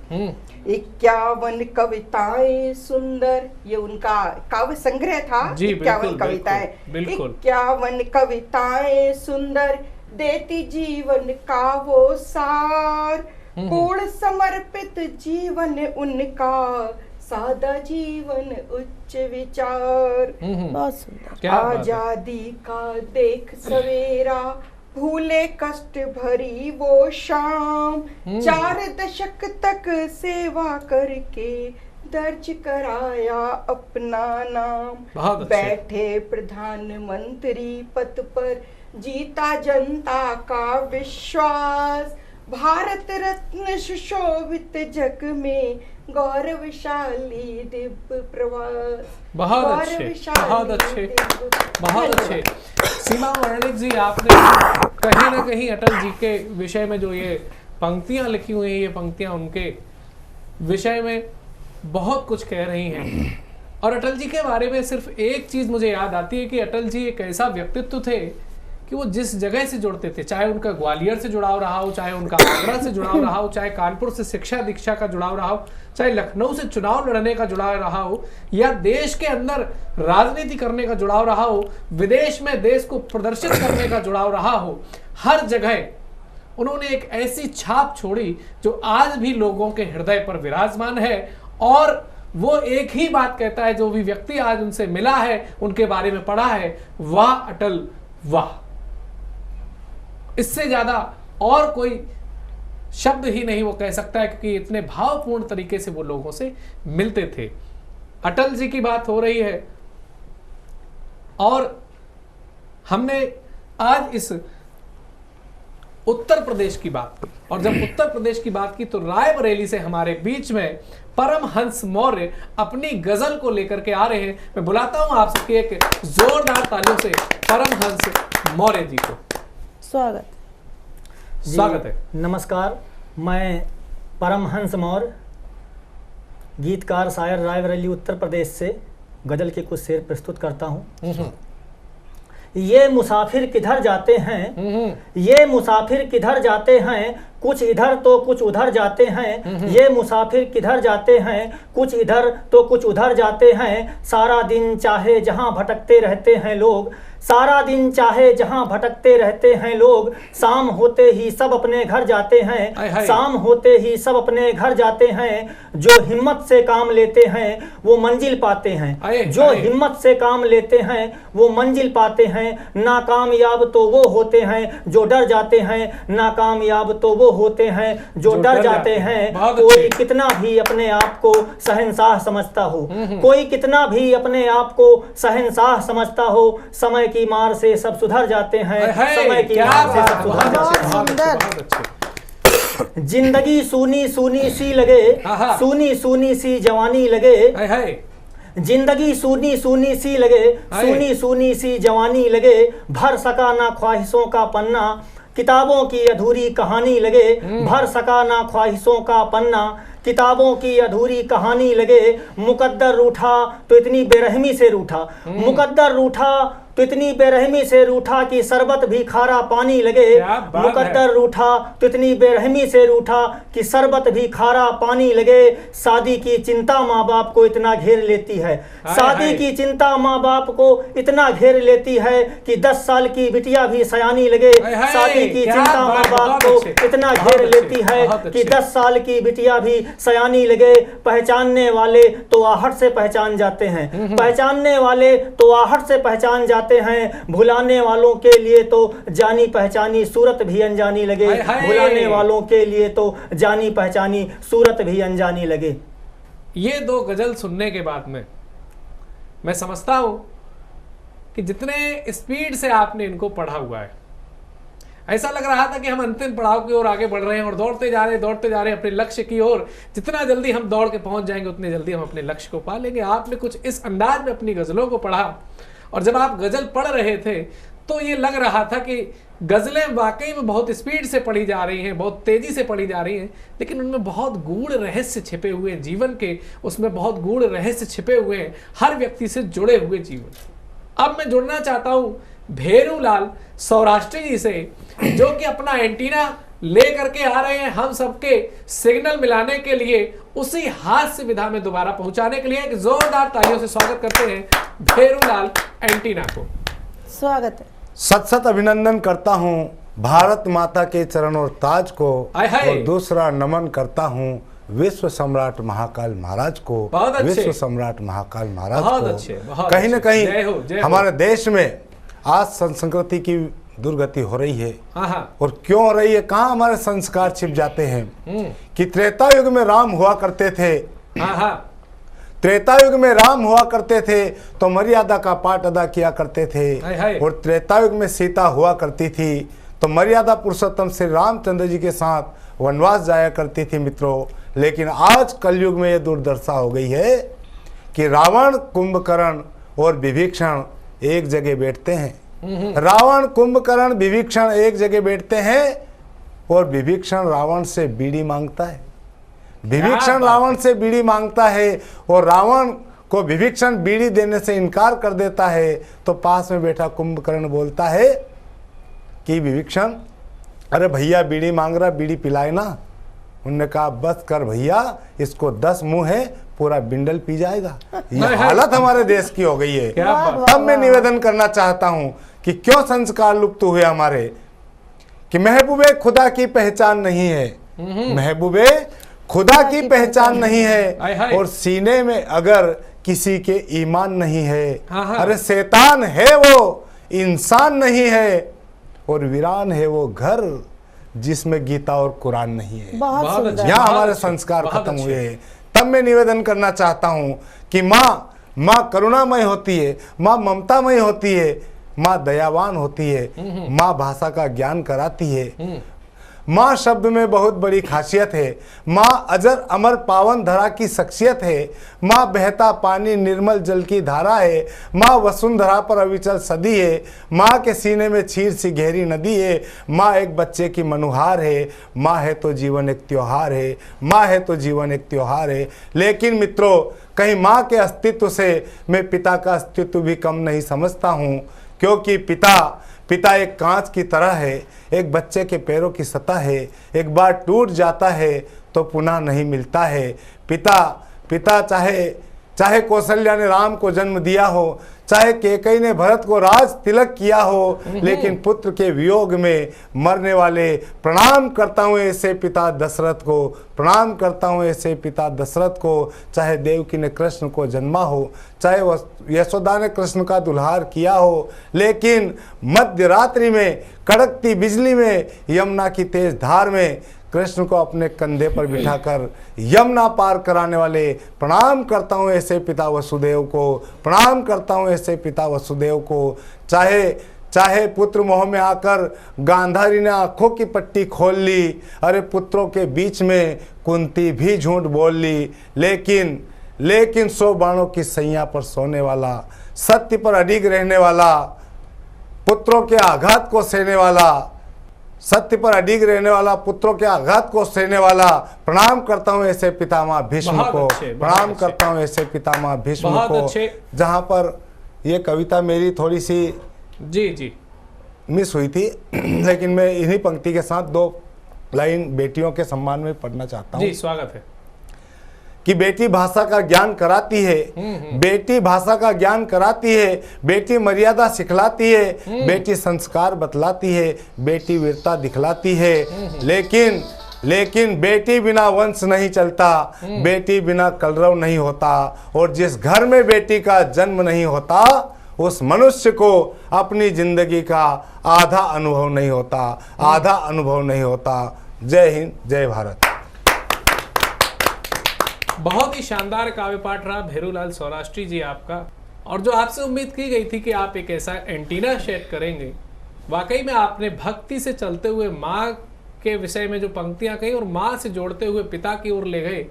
51 कविताएं सुंदर, ये उनका काव्य संग्रह था। 51 कविताएं, 51 कविताएं सुंदर, देती जीवन का वो सार, पूर्ण समर्पित जीवन उनका, सादा जीवन उच्च विचार। बहुत सुंदर। आजादी का देख सवेरा, भूले कष्ट भरी वो शाम, 4 दशक तक सेवा करके दर्ज कराया अपना नाम। बैठे प्रधानमंत्री पद पर, जीता जनता का विश्वास, भारत रत्न सुशोभित जग में, गौरवशाली दिव्य प्रवास। बहुत अच्छे, बहुत अच्छे, बहुत अच्छे। सीमा वर्णिक जी, आपने कहीं ना कहीं अटल जी के विषय में जो ये पंक्तियां लिखी हुई हैं, ये पंक्तियां उनके विषय में बहुत कुछ कह रही हैं। और अटल जी के बारे में सिर्फ एक चीज मुझे याद आती है कि अटल जी एक ऐसा व्यक्तित्व थे कि वो जिस जगह से जुड़ते थे, चाहे उनका ग्वालियर से जुड़ाव रहा हो, चाहे उनका आगरा से जुड़ाव रहा हो, चाहे कानपुर से शिक्षा दीक्षा का जुड़ाव रहा हो, चाहे लखनऊ से चुनाव लड़ने का जुड़ाव रहा हो, या देश के अंदर राजनीति करने का जुड़ाव रहा हो, विदेश में देश को प्रदर्शित करने का जुड़ाव रहा हो, हर जगह उन्होंने एक ऐसी छाप छोड़ी जो आज भी लोगों के हृदय पर विराजमान है। और वो एक ही बात कहता है, जो भी व्यक्ति आज उनसे मिला है, उनके बारे में पढ़ा है, वाह अटल वाह। इससे ज्यादा और कोई शब्द ही नहीं वो कह सकता है, क्योंकि इतने भावपूर्ण तरीके से वो लोगों से मिलते थे। अटल जी की बात हो रही है और हमने आज इस उत्तर प्रदेश की बात की, और जब उत्तर प्रदेश की बात की तो रायबरेली से हमारे बीच में परमहंस मौर्य अपनी गजल को लेकर के आ रहे हैं। मैं बुलाता हूं आप सबके एक जोरदार तालियों से परमहंस मौर्य जी को। स्वागत है। नमस्कार, मैं परमहंस मौर्य, गीतकार शायर, रायबरेली उत्तर प्रदेश से गजल के कुछ शेर प्रस्तुत करता हूँ। ये मुसाफिर किधर जाते हैं, ये मुसाफिर किधर जाते हैं, कुछ इधर तो कुछ उधर जाते हैं। ये मुसाफिर किधर जाते हैं, कुछ इधर तो कुछ उधर जाते हैं। सारा दिन चाहे जहां भटकते रहते हैं लोग, सारा दिन चाहे जहां भटकते रहते हैं लोग। शाम होते ही सब अपने घर जाते हैं, शाम होते ही सब अपने घर जाते हैं। जो हिम्मत से काम लेते हैं वो मंजिल पाते हैं, जो हिम्मत से काम लेते हैं वो मंजिल पाते हैं। नाकामयाब तो वो होते हैं जो डर जाते हैं, नाकामयाब तो वो होते हैं जो डर जाते हैं। कोई कितना भी अपने आप को शहंशाह समझता हो, कोई कितना भी अपने आप को शहंशाह समझता हो, समय की मार से सब सुधर जाते हैं, समय की मार से सब सुधर जाते हैं। जिंदगी सूनी सूनी सी लगे, सूनी सूनी सी जवानी लगे। जिंदगी सूनी सूनी सी लगे, सूनी सूनी सी जवानी लगे। भर सका ना ख्वाहिशों का पन्ना, किताबों की अधूरी कहानी लगे। भर सका ना ख्वाहिशों का पन्ना, किताबों की अधूरी कहानी लगे। मुकद्दर रूठा तो इतनी बेरहमी से रूठा, मुकद्दर रूठा तो इतनी बेरहमी से रूठा कि शरबत भी खारा पानी लगे। मुकद्दर रूठा तो इतनी बेरहमी से रूठा कि शरबत भी खारा पानी लगे। शादी की चिंता माँ बाप को इतना घेर लेती है, शादी की चिंता माँ बाप को इतना घेर लेती है कि 10 साल की बिटिया भी सयानी लगे। शादी की चिंता माँ बाप को इतना घेर लेती है कि 10 साल की बिटिया भी सयानी लगे। पहचानने वाले तो आहट से पहचान जाते हैं, पहचानने वाले तो आहट से पहचान जाते जाते हैं। भुलाने वालों के लिए तो जानी पहचानी सूरत भी अनजानी लगे। भुलाने वालों के लिए तो जानी पहचानी सूरत भी अनजानी लगे। ये दो गजल सुनने के बाद में मैं समझता हूं कि जितने स्पीड से आपने इनको पढ़ा हुआ है, ऐसा लग रहा था कि हम अंतिम पड़ाव की ओर आगे बढ़ रहे हैं और दौड़ते जा रहे हैं अपने लक्ष्य की ओर। जितना जल्दी हम दौड़ के पहुंच जाएंगे उतनी जल्दी हम अपने लक्ष्य को पा लेंगे। आपने कुछ इस अंदाज में अपनी गजलों को पढ़ा और जब आप गजल पढ़ रहे थे तो ये लग रहा था कि गजलें वाकई में बहुत स्पीड से पढ़ी जा रही हैं, बहुत तेजी से पढ़ी जा रही हैं, लेकिन उनमें बहुत गूढ़ रहस्य छिपे हुए हैं जीवन के। उसमें बहुत गूढ़ रहस्य छिपे हुए हैं हर व्यक्ति से जुड़े हुए जीवन। अब मैं जुड़ना चाहता हूं भेरूलाल सौराष्ट्री जी से, जो कि अपना एंटीना ले करके आ रहे हैं हम सबके सिग्नल मिलाने के लिए, उसी हास्य विधा में दोबारा पहुंचाने के लिए। एक जोरदार तालियों से स्वागत करते हैं भेरूलाल एंटीना को। स्वागत है। सत सत अभिनंदन करता हूँ भारत माता के चरण और ताज को, और दूसरा नमन करता हूँ विश्व सम्राट महाकाल महाराज को। विश्व सम्राट महाकाल महाराज को। कहीं न कहीं हमारे देश में आज संस्कृति की दुर्गति हो रही है। और क्यों हो रही है? कहाँ हमारे संस्कार छिप जाते हैं कि त्रेता युग में राम हुआ करते थे। त्रेता युग में राम हुआ करते थे तो मर्यादा का पाठ अदा किया करते थे। और त्रेता युग में सीता हुआ करती थी तो मर्यादा पुरुषोत्तम श्री रामचंद्र जी के साथ वनवास जाया करती थी मित्रों। लेकिन आज कलयुग में यह दुर्दशा हो गई है कि रावण, कुंभकर्ण और विभीषण एक जगह बैठते हैं। रावण, कुंभकर्ण, विभीषण एक जगह बैठते हैं और विभीषण रावण से बीड़ी मांगता है। विभीषण रावण से बीड़ी मांगता है और रावण को विभीषण बीड़ी देने से इनकार कर देता है। तो पास में बैठा कुंभकर्ण बोलता है कि विभीषण, अरे भैया बीड़ी मांग रहा, बीड़ी पिलाए ना। उन्होंने कहा बस कर भैया, इसको 10 मुंह है, पूरा बिंडल पी जाएगा। ये हालत हमारे देश की हो गई है। तब मैं निवेदन करना चाहता हूं कि क्यों संस्कार लुप्त हुए हमारे, कि महबूबे खुदा की पहचान नहीं है। महबूबे खुदा की पहचान नहीं है और सीने में अगर किसी के ईमान नहीं है, अरे शैतान है वो, इंसान नहीं है, और वीरान है वो घर जिसमें गीता और कुरान नहीं है। यहाँ हमारे संस्कार खत्म हुए हैं। तब मैं निवेदन करना चाहता हूँ कि माँ करुणामय होती है, माँ ममतामय होती है, माँ दयावान होती है, माँ भाषा का ज्ञान कराती है। माँ शब्द में बहुत बड़ी खासियत है। माँ अजर अमर पावन धरा की शख्सियत है। माँ बहता पानी निर्मल जल की धारा है। माँ वसुंधरा पर अविचल सदी है। माँ के सीने में क्षीर सी गहरी नदी है। माँ एक बच्चे की मनुहार है। माँ है तो जीवन एक त्योहार है। माँ है तो जीवन एक त्योहार है। लेकिन मित्रों, कहीं माँ के अस्तित्व से मैं पिता का अस्तित्व भी कम नहीं समझता हूँ, क्योंकि पिता एक कांच की तरह है, एक बच्चे के पैरों की सतह है। एक बार टूट जाता है तो पुनः नहीं मिलता है। पिता चाहे कौशल्या ने राम को जन्म दिया हो, चाहे कैकेयी ने भरत को राज तिलक किया हो, लेकिन पुत्र के वियोग में मरने वाले, प्रणाम करता हूँ ऐसे पिता दशरथ को, प्रणाम करता हूँ ऐसे पिता दशरथ को। चाहे देवकी ने कृष्ण को जन्मा हो, चाहे यशोदा ने कृष्ण का दुल्हार किया हो, लेकिन मध्य रात्रि में कड़कती बिजली में, यमुना की तेज धार में कृष्ण को अपने कंधे पर बिठाकर यमुना पार कराने वाले, प्रणाम करता हूँ ऐसे पिता वसुदेव को, प्रणाम करता हूँ ऐसे पिता वसुदेव को। चाहे पुत्र मोह में आकर गांधारी ने आंखों की पट्टी खोल ली, अरे पुत्रों के बीच में कुंती भी झूठ बोल ली, लेकिन 100 बाणों की सैया पर सोने वाला, सत्य पर अडिग रहने वाला, पुत्रों के आघात को सहने वाला, सत्य पर अडिग रहने वाला, पुत्रों के आघात को सहने वाला, प्रणाम करता हूँ ऐसे पितामह भीष्म को, प्रणाम करता हूँ ऐसे पितामह भीष्म को। जहाँ पर ये कविता मेरी थोड़ी सी जी मिस हुई थी, लेकिन मैं इन्हीं पंक्ति के साथ 2 लाइन बेटियों के सम्मान में पढ़ना चाहता हूँ। जी स्वागत है। कि बेटी भाषा का ज्ञान कराती है, बेटी भाषा का ज्ञान कराती है, बेटी मर्यादा सिखलाती है, बेटी संस्कार बतलाती है, बेटी वीरता दिखलाती है। लेकिन बेटी बिना वंश नहीं चलता, बेटी बिना कलरव नहीं होता, और जिस घर में बेटी का जन्म नहीं होता उस मनुष्य को अपनी जिंदगी का आधा अनुभव नहीं होता, आधा अनुभव नहीं होता। जय हिंद, जय भारत। बहुत ही शानदार काव्य पाठ रहा भेरूलाल सौराष्ट्री जी आपका, और जो आपसे उम्मीद की गई थी कि आप एक ऐसा एंटीना सेट करेंगे, वाकई में आपने भक्ति से चलते हुए माँ के विषय में जो पंक्तियां कही और माँ से जोड़ते हुए पिता की ओर ले गए,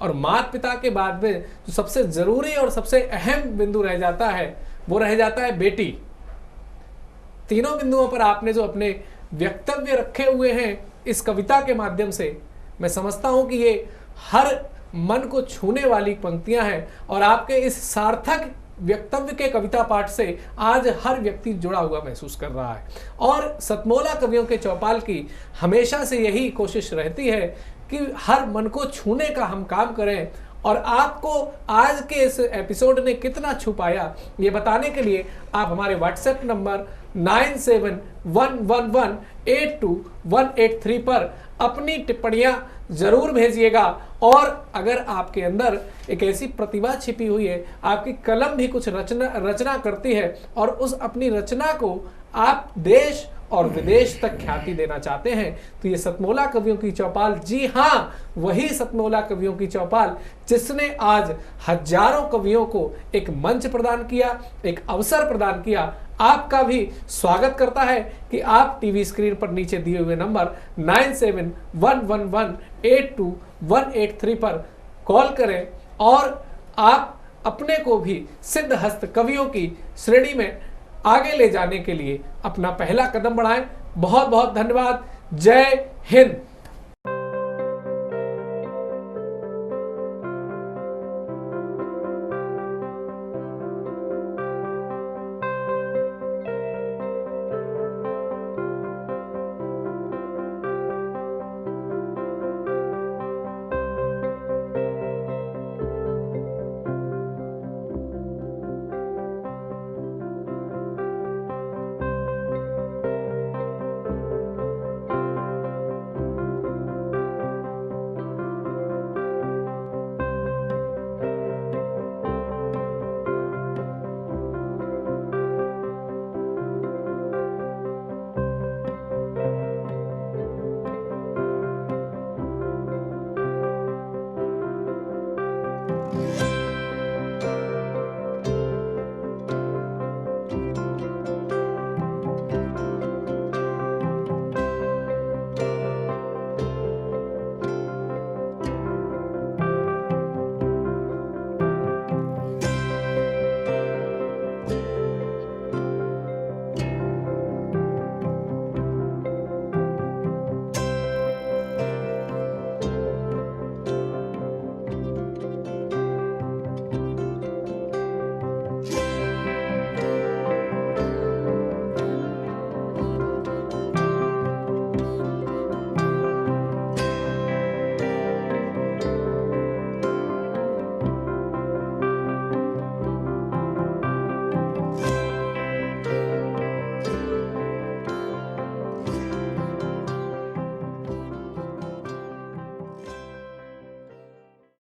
और माता पिता के बाद में जो सबसे जरूरी और सबसे अहम बिंदु रह जाता है वो रह जाता है बेटी। तीनों बिंदुओं पर आपने जो अपने वक्तव्य रखे हुए हैं इस कविता के माध्यम से, मैं समझता हूं कि ये हर मन को छूने वाली पंक्तियां हैं, और आपके इस सार्थक वक्तव्य के कविता पाठ से आज हर व्यक्ति जुड़ा हुआ महसूस कर रहा है। और सतमोला कवियों के चौपाल की हमेशा से यही कोशिश रहती है कि हर मन को छूने का हम काम करें, और आपको आज के इस एपिसोड ने कितना छू पाया ये बताने के लिए आप हमारे व्हाट्सएप नंबर 9711182183 पर अपनी टिप्पणियां जरूर भेजिएगा। और अगर आपके अंदर एक ऐसी प्रतिभा छिपी हुई है, आपकी कलम भी कुछ रचना करती है, और उस अपनी रचना को आप देश और विदेश तक ख्याति देना चाहते हैं, तो ये सतमोला कवियों की चौपाल, जी हाँ वही सतमोला कवियों की चौपाल जिसने आज हजारों कवियों को एक मंच प्रदान किया, एक अवसर प्रदान किया, आपका भी स्वागत करता है कि आप टीवी स्क्रीन पर नीचे दिए हुए नंबर 9711182183 पर कॉल करें और आप अपने को भी सिद्धहस्त कवियों की श्रेणी में आगे ले जाने के लिए अपना पहला कदम बढ़ाएं। बहुत बहुत धन्यवाद। जय हिंद।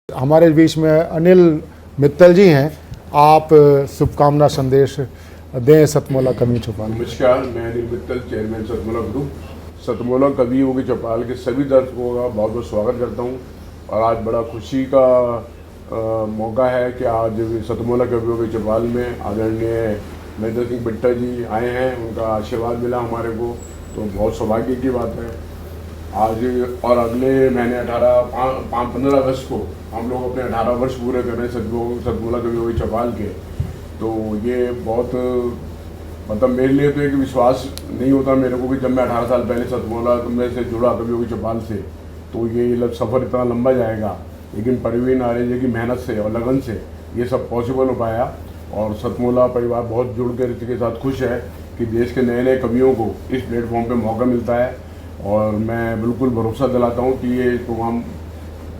हमारे बीच में अनिल मित्तल जी हैं, आप शुभकामना संदेश दें सतमोला कवि चौपाल। नमस्कार, मैं अनिल मित्तल, चेयरमैन सतमोला ग्रुप। सतमोला कवियों की चौपाल के सभी दर्शकों का बहुत बहुत स्वागत करता हूं। और आज बड़ा खुशी का मौका है कि आज सतमोला कवियों की चौपाल में आदरणीय महेंद्र सिंह बिट्टा जी आए हैं, उनका आशीर्वाद मिला हमारे को, तो बहुत सौभाग्य की बात है। आज और अगले महीने 15 अगस्त को हम लोग अपने 18 वर्ष पूरे कर रहे हैं सतमोला कवियों की चौपाल के। तो ये बहुत मतलब मेरे लिए तो एक विश्वास नहीं होता मेरे को कि जब मैं 18 साल पहले सतमोला में से जुड़ा कवियों की चौपाल से, तो ये सफ़र इतना लंबा जाएगा। लेकिन परवीन आर्य की मेहनत से और लगन से ये सब पॉसिबल हो पाया। और सतमोला परिवार बहुत जुड़ कर इसके साथ खुश है कि देश के नए नए कवियों को इस प्लेटफॉर्म पे मौका मिलता है। और मैं बिल्कुल भरोसा दिलाता हूँ कि ये प्रोग्राम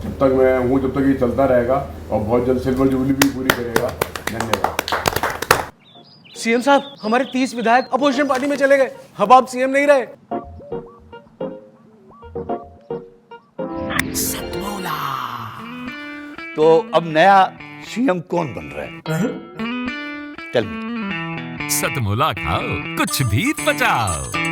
जब तक मैं हूँ जब तक ये चलता रहेगा और बहुत जल्द सिल्वर जुबली भी पूरी करेगा। धन्यवाद। सीएम साहब, हमारे 30 विधायक अपोजिशन पार्टी में चले गए, अब आप सीएम नहीं रहे। सतमोला। तो अब नया सीएम कौन बन रहा है? Tell me. सतमोला खाओ, कुछ भी पचाओ।